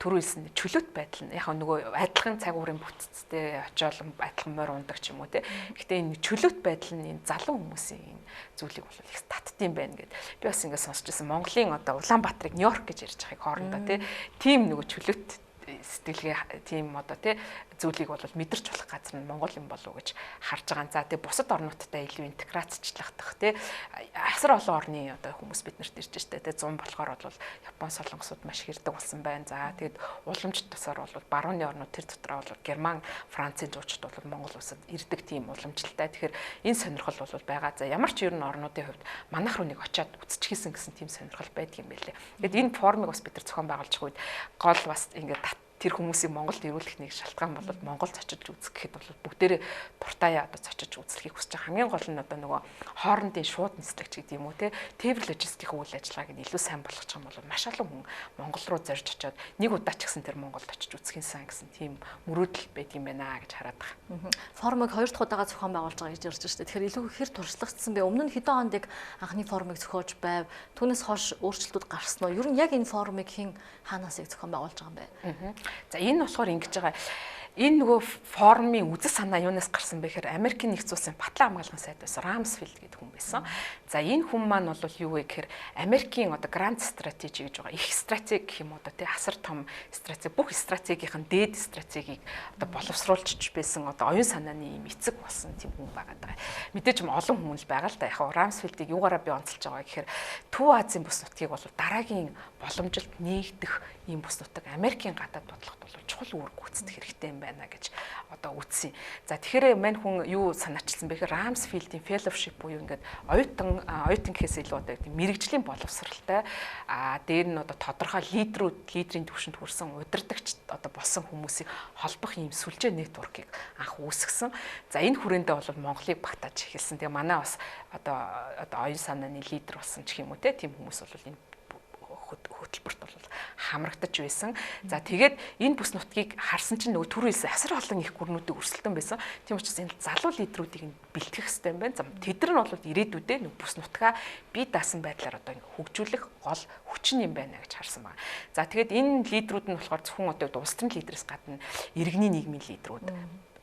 түрүүлсэн чөлөөт байдал нь яг нөгөө адилхан цаг уурын бүтцтэй очиол адилхан морь ундаг ч юм уу те. Гэхдээ энэ чөлөөт байдал нь энэ залуу хүмүүсийн энэ зүйлийг бол их татдсан байна гэд. Би бас ингээд сонсч байсан. Монголын одоо Улаанбаатарыг Нью-Йорк гэж ярьж байгааг хоорондоо те. Тим нөгөө чөлөөт сэтгэлгээ тийм одоо тий зүйлийг бол мэдэрч болох газар нь Монгол юм болов уу гэж харж байгаа. За тий бусад орнуудтай илүү интеграцчлахдах тий асар олон орны одоо хүмүүс биднэрт ирж штэ тий 100 болохоор бол Япон солонгосууд маш хэрдэг болсон байна. За тэгээд уламжт тусаар бол барууны орнууд тэр дотроо бол Герман, Францын зуучид бол Монгол улсад ирдэг тийм уламжлалтай. Тэгэхээр энэ сонирхол бол байгаа. За ямар ч ер нь орнуудын хувьд манайх руу нэг очиад үзчихсэн гэсэн тийм сонирхол байдаг юм байлээ. Тэгээд энэ формыг бас бид нар зохион байгуулж байгаа үед гол бас ингээд тэр хүмүүсийг Монголд ирүүлэх нэг шалтгаан бол Монголд очиж үзэх гэхэд бол бүгдээрээ дуртаяа одоо очиж үзлэхийг хүсэж байгаа. Хамгийн гол нь одоо нөгөө хоорондын шууд нислэгч гэдэг юм уу те тээвэр логистикийн үйл ажиллагааг нь илүү сайн болгох юм бол маш олон хүн Монгол руу зорж очиод нэг удаа ч гэсэн тэр Монголд очиж үзэх юмсан гэсэн тийм мөрөөдөл байдаг юм байна гэж хараад байгаа. Форумыг 2 дахь удаага зохион байгуулж байгаа гэж ярьж байна шүү дээ. Тэгэхээр илүү хэр туршлагацсан бэ? Өмнө нь хэдэн онд яг анхны форумыг зохиож байв? Түүнээс хойш өөрчлөлтүүд гарсан уу? Ер нь яг энэ форумыг хэн хаанаас яг зохион байгуулж байгаа юм бэ? За энэ болохоор ингэж байгаа. Энэ нөгөө форумын үзэл санаа юунаас гарсан бэ гэхээр Америкийн нэгдсэн улсын батлан хамгаалгын сайд байсан Рамсфилд гэдэг хүн байсан. За энэ хүн маань бол юу вэ гэхээр Америкийн одоо гранд стратеги гэж байгаа. Их стратеги гэх юм уу тий асар том стратеги бүх стратегийн дээд стратегийг одоо боловсруулж байсан одоо оюун санааны юм эцэг болсон тийм хүн байгаад байгаа. Мэдээж олон хүмүүс байгаа л да. Яг Рамсфилдийг юугаараа би онцолж байгаа гэхээр Төв Азийн бүс нутгийг бол дараагийн боломжилт нээгдэх ийм бүс нутаг Америкийн гадаад бодлогот бол чухал үүрэг гүйцэтгэх хэрэгтэй юм байна гэж одоо үтсэн. За тэгэхээр мань хүн юу санаачилсан бэ гэхээр Рамсфилдийн fellowship буюу ингээд оюутан гэхээс илүү одоо мэрэгжлийн боловсралтай дээр нь одоо тодорхой лидерийн түвшинд хүрсэн удирдагч одоо болсон хүмүүсийг холбох ийм сүлжээ нэтворкийг анх үүсгэсэн. За энэ хүрээндээ бол Монголыг багтааж эхэлсэн. Тэгээ манай бас одоо оюун санааны лидер болсон ч юм уу те тийм хүмүүс бол энэ хөтөлбөрт бол хамрагдаж байсан. За тэгээд энэ бүс нутгийг харсан чинь нөгөө түрүүлсэн асар олон их гүрнүүдийг өрсөлдөн байсан. Тийм учраас энэ залуу лидерүүдийг бэлтгэх хэрэгтэй юм байна. За тэд нар бол ирээдүйдээ нөгөө бүс нутгаа бие даасан байдлаар одоо хөгжүүлэх гол хүчин юм байна гэж харсан байна. За тэгээд энэ лидерүүд нь болохоор зөвхөн одоо улс төрийн лидерээс гадна иргэний нийгмийн лидерүүд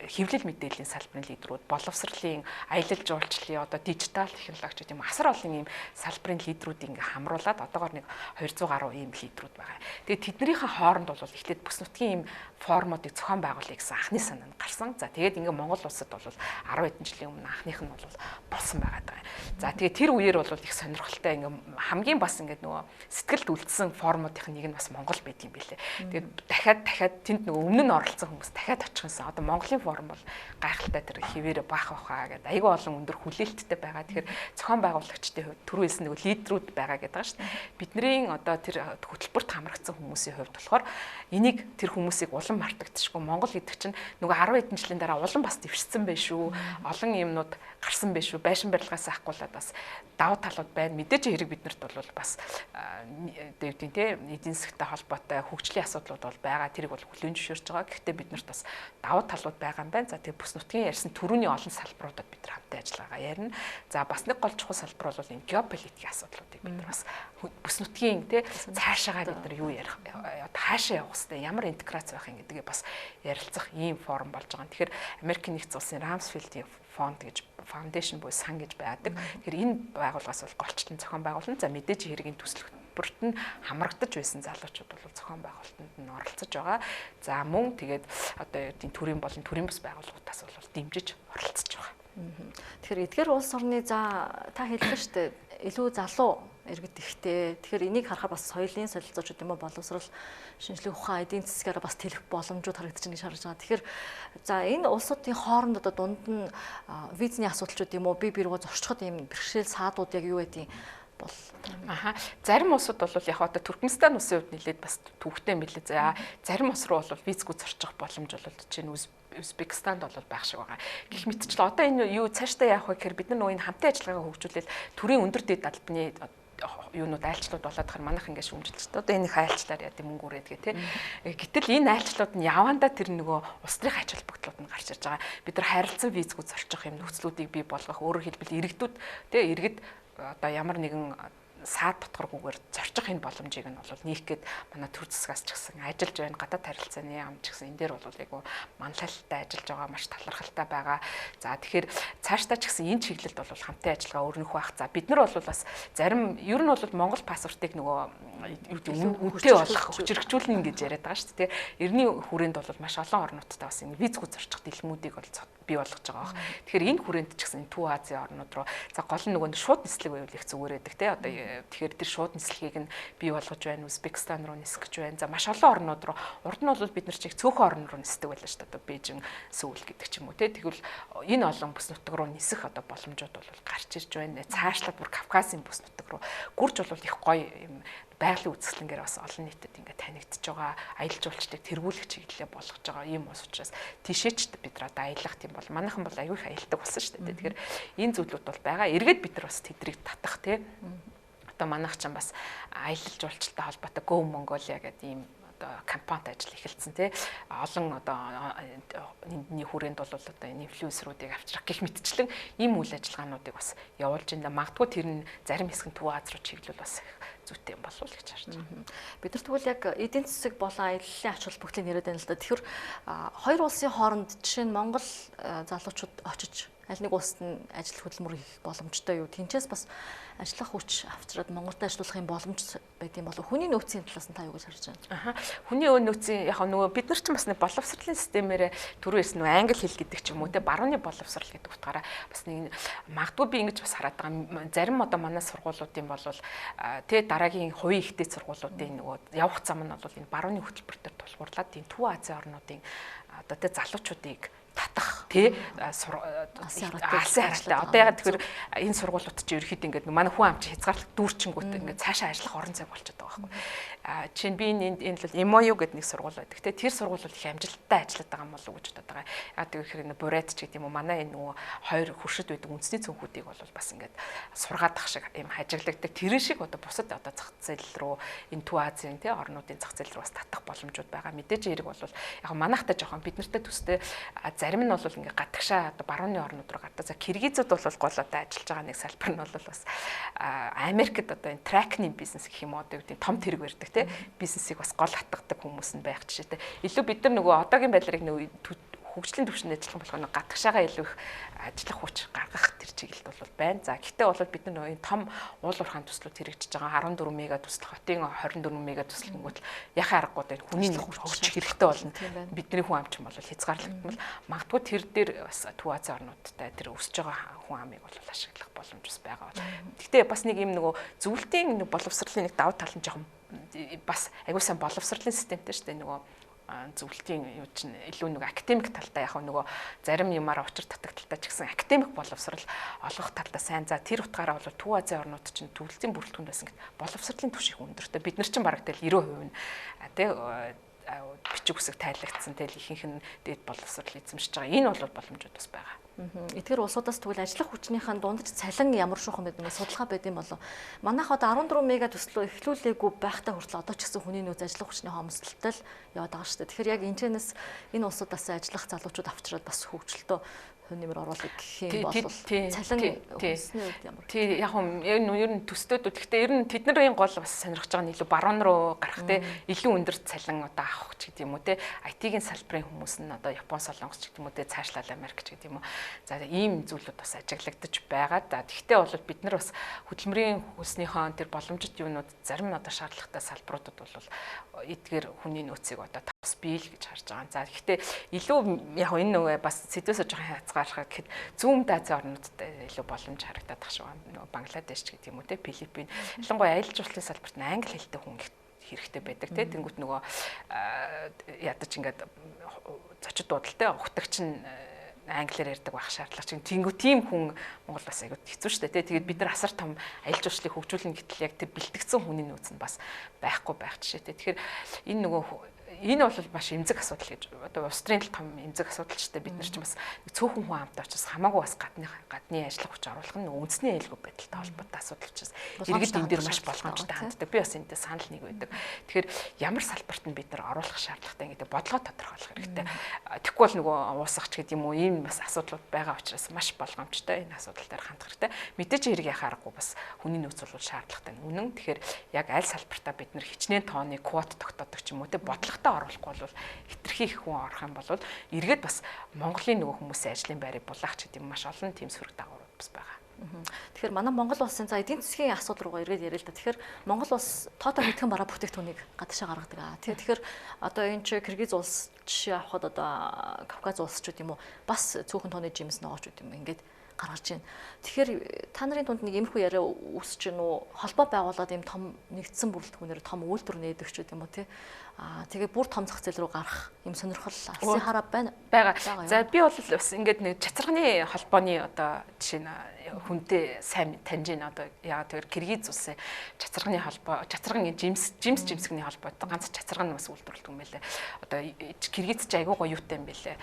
хэвлэл мэдээллийн салбарын лидерүүд, боловсролын, аялал жуулчлалын, одоо дижитал технологи гэдэг юм асар олон ийм салбарын лидерүүд ингээ хамруулад одоогоор нэг 200 гаруй ийм лидерүүд байгаа. Тэгээд тэднэрийн хооронд бол эхлээд бүс нутгийн ийм формуудыг зохион байгуулъя гэсэн анхны санаа нь гарсан. За тэгээд ингээ Монгол улсад бол 10 хэдэн жилийн өмнө анхных нь бол болсон байгаа даа. За тэгээд тэр үеэр бол их сонирхолтой ингээ хамгийн бас ингээ нөгөө сэтгэлд үлдсэн формуудын нэг нь бас Монгол байт юм билээ. Тэгээд дахиад тэнд нөгөө өмнө нь оролцсон хүмүүс дахиад очих юмсан. Одоо Монголын форум бол гайхалтай тэр хэвээр баах бахаа гэдэг айгүй олон өндөр хүлээлттэй байгаа. Тэгэхээр зохион байгуулагчдын хувьд түрүү хэлсэн нэг лидерүүд байгаа гэдэг байгаа шүү дээ. Бидний одоо тэр хөтөлбөрт хамрагдсан хүмүүсийн хувьд болохоор энийг тэр хүмүүсийг улам мартагдчихгүй. Монгол гэдэг чинь нөгөө 10 хэдэн жилийн дараа улам бас дэвшсэн байх шүү. Олон юмнууд гарсан байх шүү. Байшин барилгаас ахгуулаад бас давуу талууд байна. Мэдээж хэрэг биднэрт бол бас дэвдийн те эдийн засгийн холбоотой хөгжлийн асуудлууд бол байгаа. Тэрийг бол хүлээн зөвшөөрч байгаа. Гэхдээ биднэрт бас давуу талууд байгаа юм байна. За тэгээ бүс нутгийн ярьсан түрүүний олон салбаруудад бид нар хамтан ажиллагаа ярина. За бас нэг гол чухал салбар бол энэ геополитикийн асуудлуудыг бид нар бас бүс нутгийн те цаашаагаа бид нар юу ярих хаашаа явах хэвээр ямар интеграц байх юм гэдгийг бас ярилцах ийм форум болж байгаа. Тэгэхээр Америкийн нэгдсэн улсын Рамсфилдийн фонд гэж фаундейшн буюу сан гэж байдаг. Тэгэхээр энэ байгууллагаас бол голчлон зохион байгуулна. За мэдээж хэргийн төслөлбөрт нь хамрагдаж байсан залуучууд бол зохион байгуулалтанд нь оролцож байгаа. За мөн тэгээд одоо энэ төрийн болон төрийн бус байгууллагуудаас бол дэмжиж оролцож байгаа. Тэгэхээр эдгээр улс орны за та хэллээ шүү дээ. Илүү залуу иргэд ихтэй. Тэгэхээр энийг харахаар бас соёлын солилцоочд юм уу боловсрал шинжлэх ухаан эдийн засгаар бас тэлэх боломжууд харагдаж байгааг шаарж байгаа. Тэгэхээр за энэ улсуудын хооронд одоо дунд нь визний асуудалчууд юм уу бие биерээ зорчход юм бэрхшээл саадууд яг юу байдгийг бол зарим улсууд бол яг одоо Туркменстан улсын хувьд нэлээд бас төвхтэй мэлээ. За зарим улс руу бол визгүй зорчих боломж бол чинь Узбекистанд бол байх шиг байгаа. Гэх мэтчлээ одоо энэ юу цаашдаа яах вэ гэхээр бид нар нөгөө энэ хамтын ажиллагаагаа хөгжүүлээд төрийн өндөр дэд албаны юунууд айлчлууд болоод хар манайх ингэ шүүмжилж одоо энэ их айлчлаар яа гэм мөнгө өрөөдгээ тий. Гэтэл энэ айлчлууд нь явандаа тэр нөгөө улс төрийн ач холбогдлууд нь гарч ирж байгаа. Бид нар харилцан визгүй зорчих юм нөхцлүүдийг бий болгох өөрөөр хэлбэл иргэдүүд тий иргэд одоо ямар нэгэн саад дотгоргүйгээр зорчих энэ боломжийг нь бол нийх гээд манай төр засгаас ч гэсэн ажиллаж байна. Гадаад харилцааны яам ч гэсэн энэ дээр бол айгу манлайлалтай ажиллаж байгаа маш талархалтай байгаа. За тэгэхээр цаашдаа ч гэсэн энэ чиглэлд бол хамтын ажиллагаа өрнөх байх. За бид нар бол бас зарим ер нь бол Монгол паспортыг нөгөө үнэтэй болох хүчирхжүүлнэ гэж яриад байгаа шүү дээ. Эртний хүрээнд бол маш олон орнуудтай бас энэ визгүй зорчих дэлгэмүүдийг бол бий болгож байгаа баг. Тэгэхээр энэ хүрээнд ч гэсэн Төв Азийн орнууд руу за гол нь нөгөө шууд нислэг байвал их зүгээр байдаг те. Одоо тэгэхээр тэр шууд нислэгийг нь бий болгож байна. Узбекистан руу нисгэж байна. За маш олон орнууд руу урд нь бол бид нар чиг цөөхөн орн руу нисдэг байлаа шүү дээ. Одоо Бээжин, Сөүл гэдэг ч юм уу те. Тэгвэл энэ олон бүс нутаг руу нисэх одоо боломжууд бол гарч ирж байна. Цаашлаад бүр Кавказын бүс нутаг руу гүрж бол их гоё юм байгалийн үзэсгэлэнгээр бас олон нийтэд ингээд танигдж байгаа аялал жуулчдыг тэргүүлэх чиглэлээ болгож байгаа юм ус учраас тийшээч бид нар одоо аялах тийм бол манайхан бол аягүй их аялдаг болсон шүү дээ. Тэгэхээр энэ зүйлүүд бол байгаа. Эргээд бид нар бас тэдрийг татах тий. Одоо манайх ч бас аялал жуулчлалтай холбоотой Go Mongolia гэдэг ийм кампанит ажил эхэлсэн тий. Олон одоо энэний хүрээнд бол одоо энэ инфлюенсеруудыг авчрах гэх мэтчлэн ийм үйл ажиллагаануудыг бас явуулж байна. Магадгүй тэр нь зарим хэсэг нь Төв Аз руу чиглэл бас зүйтэй юм болов уу гэж харж байна. Бид нар тэгвэл яг эдийн засаг болон аяллаа ач холбогдлыг нэрэд байна л да. Тэгэхээр хоёр улсын хооронд жишээ нь Монгол залуучууд очиж аль нэг улсад нь ажил хөдөлмөр хийх боломжтой юу? Тинчээс бас ажиллах хүч авчраад Монголд ажиллах юм боломж байд юм болов хүний нөөцийн талаас нь та юу гэж харж байна? Хүний нөөцийн яг нөгөө бид нар ч бас нэг боловсролын системээр түрүү ирсэн нөгөө англи хэл гэдэг ч юм уу те барууны боловсрол гэдэг утгаараа бас нэг магадгүй би ингэж бас хараад байгаа. Зарим одоо манай сургуулиудын бол те дараагийн хувийн ихтэй сургуулиудын нөгөө явах зам нь бол энэ барууны хөтөлбөртөөр тулгуурлаад энэ Төв Азийн орнуудын одоо те залуучуудыг татах тий алсын хараатай. Одоо ягаад тэгэхээр энэ сургуулиуд чи ерөөхдөө ингээд манай хүн амч хязгаарлалт дүүрчингүүт ингээд цаашаа ажиллах орон зай болчиход байгаа байхгүй. Чинь би энэ л MOU гэдэг нэг сургууль байдаг тий. Тэр сургууль бол их амжилттай ажиллаад байгаа юм болов уу гэж бодоод байгаа. Ягаад гэхээр энэ Бурайд ч гэдэг юм уу манай энэ нөгөө хоёр хуршид байдаг үндэсний цүнхүүдийг бол бас ингээд сургаад ах шиг юм хажиглагдаг. Тэр шиг одоо бусад одоо зах зээл рүү энэ Төв Азийн тий орнуудын зах зээл рүү бас татах боломжууд байгаа. Мэдээж хэрэг бол яг манайхтай жоохон бид нартай төстэй зарим нь бол ингээ гадагшаа одоо барууны орнууд руу гадаа за Киргизүүд бол гол одоо ажиллаж байгаа нэг салбар нь бол бас Америкт одоо энэ тракны бизнес гэх юм уу одоо юу том тэрэг барьдаг тий бизнесийг бас гол хатгадаг хүмүүс нь байх жишээтэй. Илүү бид нар нөгөө одоогийн байдлыг нөгөө хөгжлийн түвшинд ажиллах болохоор гадагшаагаа илүү их ажиллах хүч гаргах тэр чиглэлд бол байна. За гэхдээ бол бид нар нөгөө том уул уурхайн төслүүд хэрэгжиж байгаа 14 мега төсөл хотын 24 мега төсөл гингүүт яхаа аргагүй хүний хөгжих хэрэгтэй болно. Бидний хүн амчин бол хязгаарлагдмал магадгүй тэр дээр бас Төв Азийн орнуудтай тэр өсөж байгаа хүн амыг бол ашиглах боломж бас байгаа. Гэхдээ бас нэг юм нөгөө зөвлөлтийн боловсролын нэг давуу тал нь жоохон бас аягүй сайн боловсролын системтэй шүү дээ нөгөө зөвлөлтийн юу чинь илүү нэг академик талтай яг нөгөө зарим юмараа учир татагдaltaй ч гэсэн академик боловсрал олгох талтай сайн. За тэр утгаараа бол Төв Азийн орнууд чинь төвлөлтийн бүрэлдэхүүнээс ингээд боловсролын түвших өндөртэй. Бид нар чинь бараг тэл 90% нь тий бичиг үсэг тайлагдсан тэл ихэнх нь дээд боловсрол эзэмшиж байгаа. Энэ бол боломжууд бас байгаа. Эдгээр улсуудаас тэгвэл ажиллах хүчнийхэн дундаж цалин ямар шуухан байдаг вэ? Судалгаа байд юм болов. Манайх одоо 14 мега төслөө эхлүүлээгүй байхтай хүртэл одоо ч гэсэн хүний нөөц ажиллах хүчний хомсдолтой л яваад байгаа шүү дээ. Тэгэхээр яг энэчнээс энэ улсуудаас ажиллах залуучууд авчраад бас хөгжилтөө нэмэр оруулах гэх юм бол цалин өснөө үед ямар. Тий яг ер нь төстөөд гэхдээ ер нь тэдний гол бас сонирхож байгаа нь илүү баруун руу гарах те илүү өндөр цалин одоо авах ч гэдэг юм уу те IT-ийн салбарын хүмүүс нь одоо Япон, Солонгос ч гэдэг юм уу те цаашлал Америк ч гэдэг юм уу. За ийм зүйлүүд бас ажиглагдаж байгаа. За тэгвэл бол бид нар бас хөдөлмөрийн хөлснийхөө тэр боломжит юунууд зарим нь одоо шаардлагатай салбаруудад бол эдгээр хүний нөөцийг одоо бас бий л гэж харж байгаа. За гэхдээ илүү яг энэ нөгөө бас сэдвээс жоохон хязгаархаа гэхэд зүүн Азийн орнуудад илүү боломж харагдаад байгаа шүү. Нөгөө Бангладеш ч гэдэг юм уу те Филиппин. Ялангуяа аялал жуулчлалын салбарт нь англи хэлтэй хүн хэрэгтэй байдаг те. Тэнгүүт нөгөө ядаж ингээд зочид дуудалтай ухтагч нь англиар ярьдаг байх шаардлага чинь тэнгүү тийм хүн Монгол бас айгуу хэцүү шүү дээ. Тэгээд бид нар асар том аялал жуулчлалыг хөгжүүлнэ гэтэл яг тэр бэлтгэгдсэн хүний нөөц нь бас байхгүй байх жишээтэй. Тэгэхээр энэ нөгөө энэ бол маш эмзэг асуудал гэж одоо улс төрийн том эмзэг асуудал ч гэдэг бид нар ч бас цөөхөн хүн амт очиж хамаагүй бас гадны ажиллах хүч оруулах нь үндэсний ээлгүй байдалтай холбоотой асуудал учраас иргэд энэ дээр маш болгоомжтой ханддаг. Би бас энэтэй санал нэг байдаг. Тэгэхээр ямар салбарт нь бид нар оруулах шаардлагатай гэдэг бодлого тодорхойлох хэрэгтэй. Тэгэхгүй бол нөгөө уусах ч гэдэг юм уу ийм бас асуудлууд байгаа учраас маш болгоомжтой энэ асуудал дээр хандах хэрэгтэй. Мэдээж хэрэг яхаарахгүй бас хүний нөөц бол шаардлагатай үнэн. Тэгэхээр яг аль салбартаа бид нар хичнээн тооны квот тогтоодог ч юм уу те бодлоготой оруулахгүй бол хитрхи их хүн орох юм бол иргэд бас Монголын нөгөө хүмүүсийн ажлын байрыг булаах ч гэдэг маш олон тийм сөрөг дагаврууд бас байгаа. Тэгэхээр манай Монгол улсын за эдийн засгийн асуудал руугаа эргээд яриа л да. Тэгэхээр Монгол улс тоотоо мэдхэн бараа бүтээгдэхүүнийг гадаашаа гаргадаг. Тэгэхээр одоо энэ чи Киргиз улс жишээ авахад одоо Кавказ улс ч гэдэм үү бас цөөхөн тооны жимс ногооч гэдэм ингээд гаргаж байна. Тэгэхээр та нарын дунд нэг иймэрхүү яриа үүсэж гин үү? Холбоо байгуулад ийм том нэгдсэн бүрэлдэхүүнээр том үйлдвэр нээдэг ч гэдэм үү те. Тэгээ бүр том зах зээл рүү гарах юм сонирхол алсын хараа байгаа. За би бол бас ингээд нэг чацарганы холбооны одоо жишээ нь хүнтэй сайн таньж байна одоо яагаад тэгэхээр Киргиз улсын чацарганы холбоо чацарганы жимсгний холбоо ганц чацарга нь бас үйлдвэрлэдэг юм байлээ. Одоо Киргиз ч айгүй гоё юутай юм байлээ.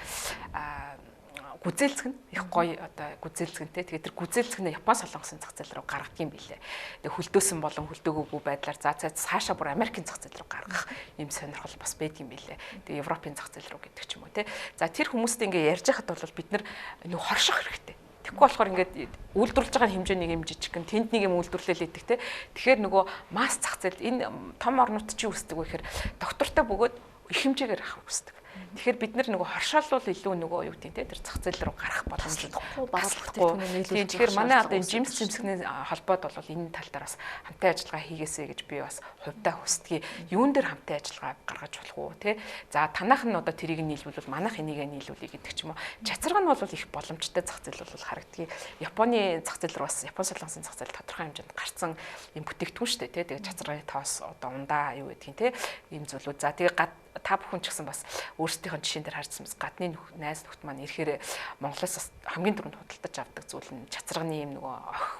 Гүзээлцэг нь их гоё одоо гүзээлцэгнтэй. Тэгээд тэр гүзээлцэг нь Япон солонгосын зах зээл рүү гаргах юм билээ. Тэгээд хөлдөөсөн болон хөлдөөгөөгүй байдлаар за цаашаа бүр Америкийн зах зээл рүү гаргах юм сонирхол бас байдаг юм билээ. Тэгээд Европын зах зээл рүү гэдэг ч юм уу те. За тэр хүмүүстэй ингээ ярьж байхад бол бид нар нэг хорших хэрэгтэй. Тэгэхгүй болохоор ингээд үйлдвэрлэж байгаа хэмжээний юм жижиг гэн тэнд нэг юм үйлдвэрлэлээ идэх те. Тэгэхээр нөгөө масс зах зээл энэ том орнууд чи үүсдэг вэ гэхээр доктортой бөгөөд их хэмжээгээр авах үүсдэг. Тэгэхээр бид нар нөгөө хоршоолвол илүү нөгөө юу гэдэг те тэр зах зээл рүү гарах боломжтой баруун бүтээгдэхүүн нийлүүлж. Тэгэхээр манай одоо энэ жимсгний холбоод бол энэ тал дээр бас хамтын ажиллагаа хийгээсэй гэж би бас хувьдаа хүсдэг. Юун дээр хамтын ажиллагаа гаргаж болох уу те. За танах нь одоо тэрийг нийлүүлвэл манайх энийг нийлүүлэе гэдэг ч юм уу. Чацарга нь бол их боломжтой зах зээл бол харагдгийг. Японы зах зээл рүү бас Япон солонгосын зах зээл тодорхой хэмжээнд гарцсан юм бүтээгдэхүүн шүү дээ те. Тэгээ чацарганы тоос одоо ундаа юу гэдгийг те. Ийм зүйлүүд. За тэгээ та бүхэн ч гэсэн бас өөрсдийнхөө жишээн дээр харсан бас гадны найз нөхд маань ирэхээр Монголоос бас хамгийн түрүүнд худалдаж авдаг зүйл нь чацарганы юм нөгөө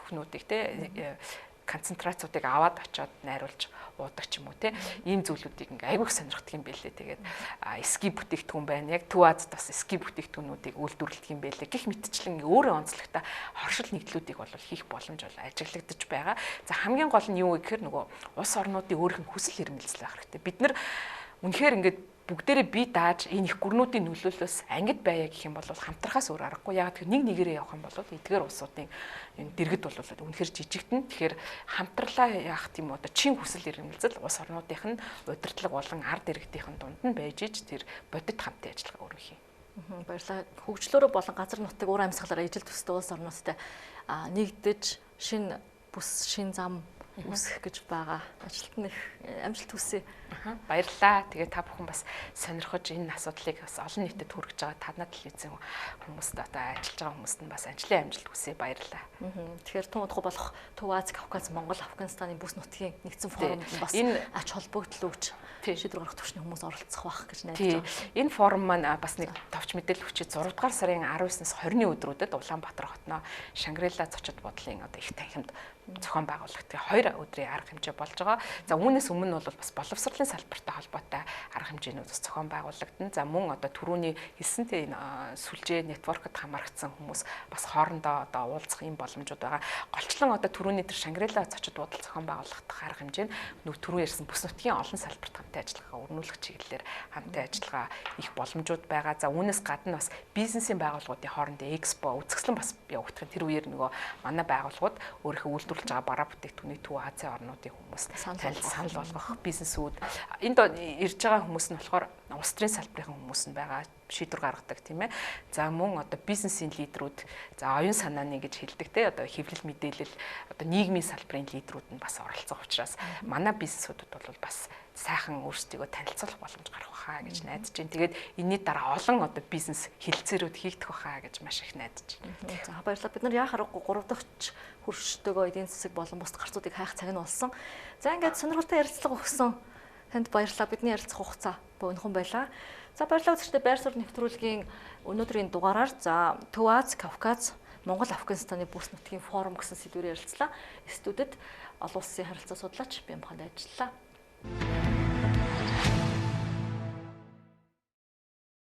охинуудыг те концентрацуудыг аваад очиод найруулж уудаг ч юм уу те ийм зүйлүүдийг ингээ айгүйх сонирхдаг юм байлээ. Тэгээд ски бүтээгдэхүүн байна. Яг Төв Азид бас ски бүтээгдэхүүнүүдийг үйлдвэрлэдэг юм байлээ. Гэх мэтчлэн өөрөө онцлогтой хоршил нэгдлүүдийг бол хийх боломж бол ажиглагдаж байгаа. За хамгийн гол нь юу вэ гэхээр нөгөө улс орнуудын өөрийнх нь хүсэл эрмэлзэл байх хэрэгтэй. Бид нар үнэхээр ингээд бүгдээрээ бие дааж энэ их гүрнүүдийн нөлөөллөөс ангид байя гэх юм бол хамтрахаас өөр аргагүй. Яг тэр нэг нэгээрээ явах юм бол эдгээр улсуудын энэ дэргэд бол үнэхээр жижигтэн. Тэгэхээр хамтралаа яах тийм одоо чин хүсэл эрмэлзэл улс орнуудынх нь удирдлага болон ард иргэдийнхэн дунд нь байж иж тэр бодит хамтын ажиллагаа өргөх юм. Баярлалаа. Хөгжлөөрөө болон газар нутгийг өөр амьсгалаараа ижил төстэй улс орнуудтай нэгдэж шинэ бүс шин зам үүсгэх гэж байгаа. Ажилтны амжилт хүсье. Баярлалаа. Тэгээ та бүхэн бас сонирхож энэ асуудлыг бас олон нийтэд хүргэж байгаа танай телевизэн хүмүүст одоо ажиллаж байгаа хүмүүст нь бас ажлын амжилт хүсье. Баярлалаа. Тэгэхээр тун болох Төв Аз, Кавказ, Монгол, Афганистаны бүс нутгийн нэгдсэн форумд бас энэ ач холбогдол өгч шийдвэр гаргах төвчний хүмүүс оролцох байх гэж найдаж байна. Энэ форум маань бас нэг товч мэдээлэл хүчит 6 дугаар сарын 19-с 20-ны өдрүүдэд Улаанбаатар хотноо Шангрила зочид бодлын одоо их танхимд зохион байгуулагчдын 2 өдрийн арга хэмжээ болж байгаа. За үүнээс өмнө бол бас боловсролын салбартай холбоотой арга хэмжээнүүд бас зохион байгуулагдана. За мөн одоо түрүүний хэлсэнтэй энэ сүлжээ нэтворкд хамрагдсан хүмүүс бас хоорондоо одоо уулзах юм боломжууд байгаа. Голчлон одоо түрүүний тэр Шангрила зочид бодол зохион байгуулагдах арга хэмжээ нь нүг түрүү ярьсан бүс нутгийн олон салбарт хамтаа ажиллагаа өрнүүлэх чиглэлээр хамтаа ажиллагаа их боломжууд байгаа. За үүнээс гадна бас бизнесийн байгууллагуудын хоорондын экспо үзэсгэлэн бас явагдах. Тэр үеэр нөгөө манай байгууллагууд өөрийнхөө үйлдвэрлэж байгаа бараа бүтээгдэхүүний Төв Азийн орнуудын хүмүүс санал болгох бизнесүүд энд ирж байгаа хүмүүс нь болохоор улс төрийн салбарын хүмүүс нь байгаа шийдвэр гаргадаг тийм ээ. За мөн одоо бизнесийн лидерүүд за оюун санааны гэж хэлдэг те одоо хэвлэл мэдээлэл одоо нийгмийн салбарын лидерүүд нь бас оролцох учраас манай бизнесүүдэд бол бас сайхан өөрсдийгөө танилцуулах боломж гарах байхаа гэж найдаж байна. Тэгээд энэний дараа олон одоо бизнес хилцээрүүд хийгдэх байхаа гэж маш их найдаж байна. За баярлалаа. Бид нар яа харахгүй 3 дахь хөрштэйгөө эдийн засаг болон бус гарцуудыг хайх цаг нь болсон. За ингээд сонирхолтой ярилцлага өгсөн танд баярлалаа. Бидний ярилцах хугацаа өнөхөн байлаа. За баярлалаа үзэгчдээ байр суурь нэвтрүүлгийн өнөөдрийн дугаараар за Төв Аз, Кавказ, Монгол, Афганистаны бүс нутгийн форум гэсэн сэдвээр ярилцлаа. Студид олон улсын харилцаа судлаач Бямханд ажиллалаа.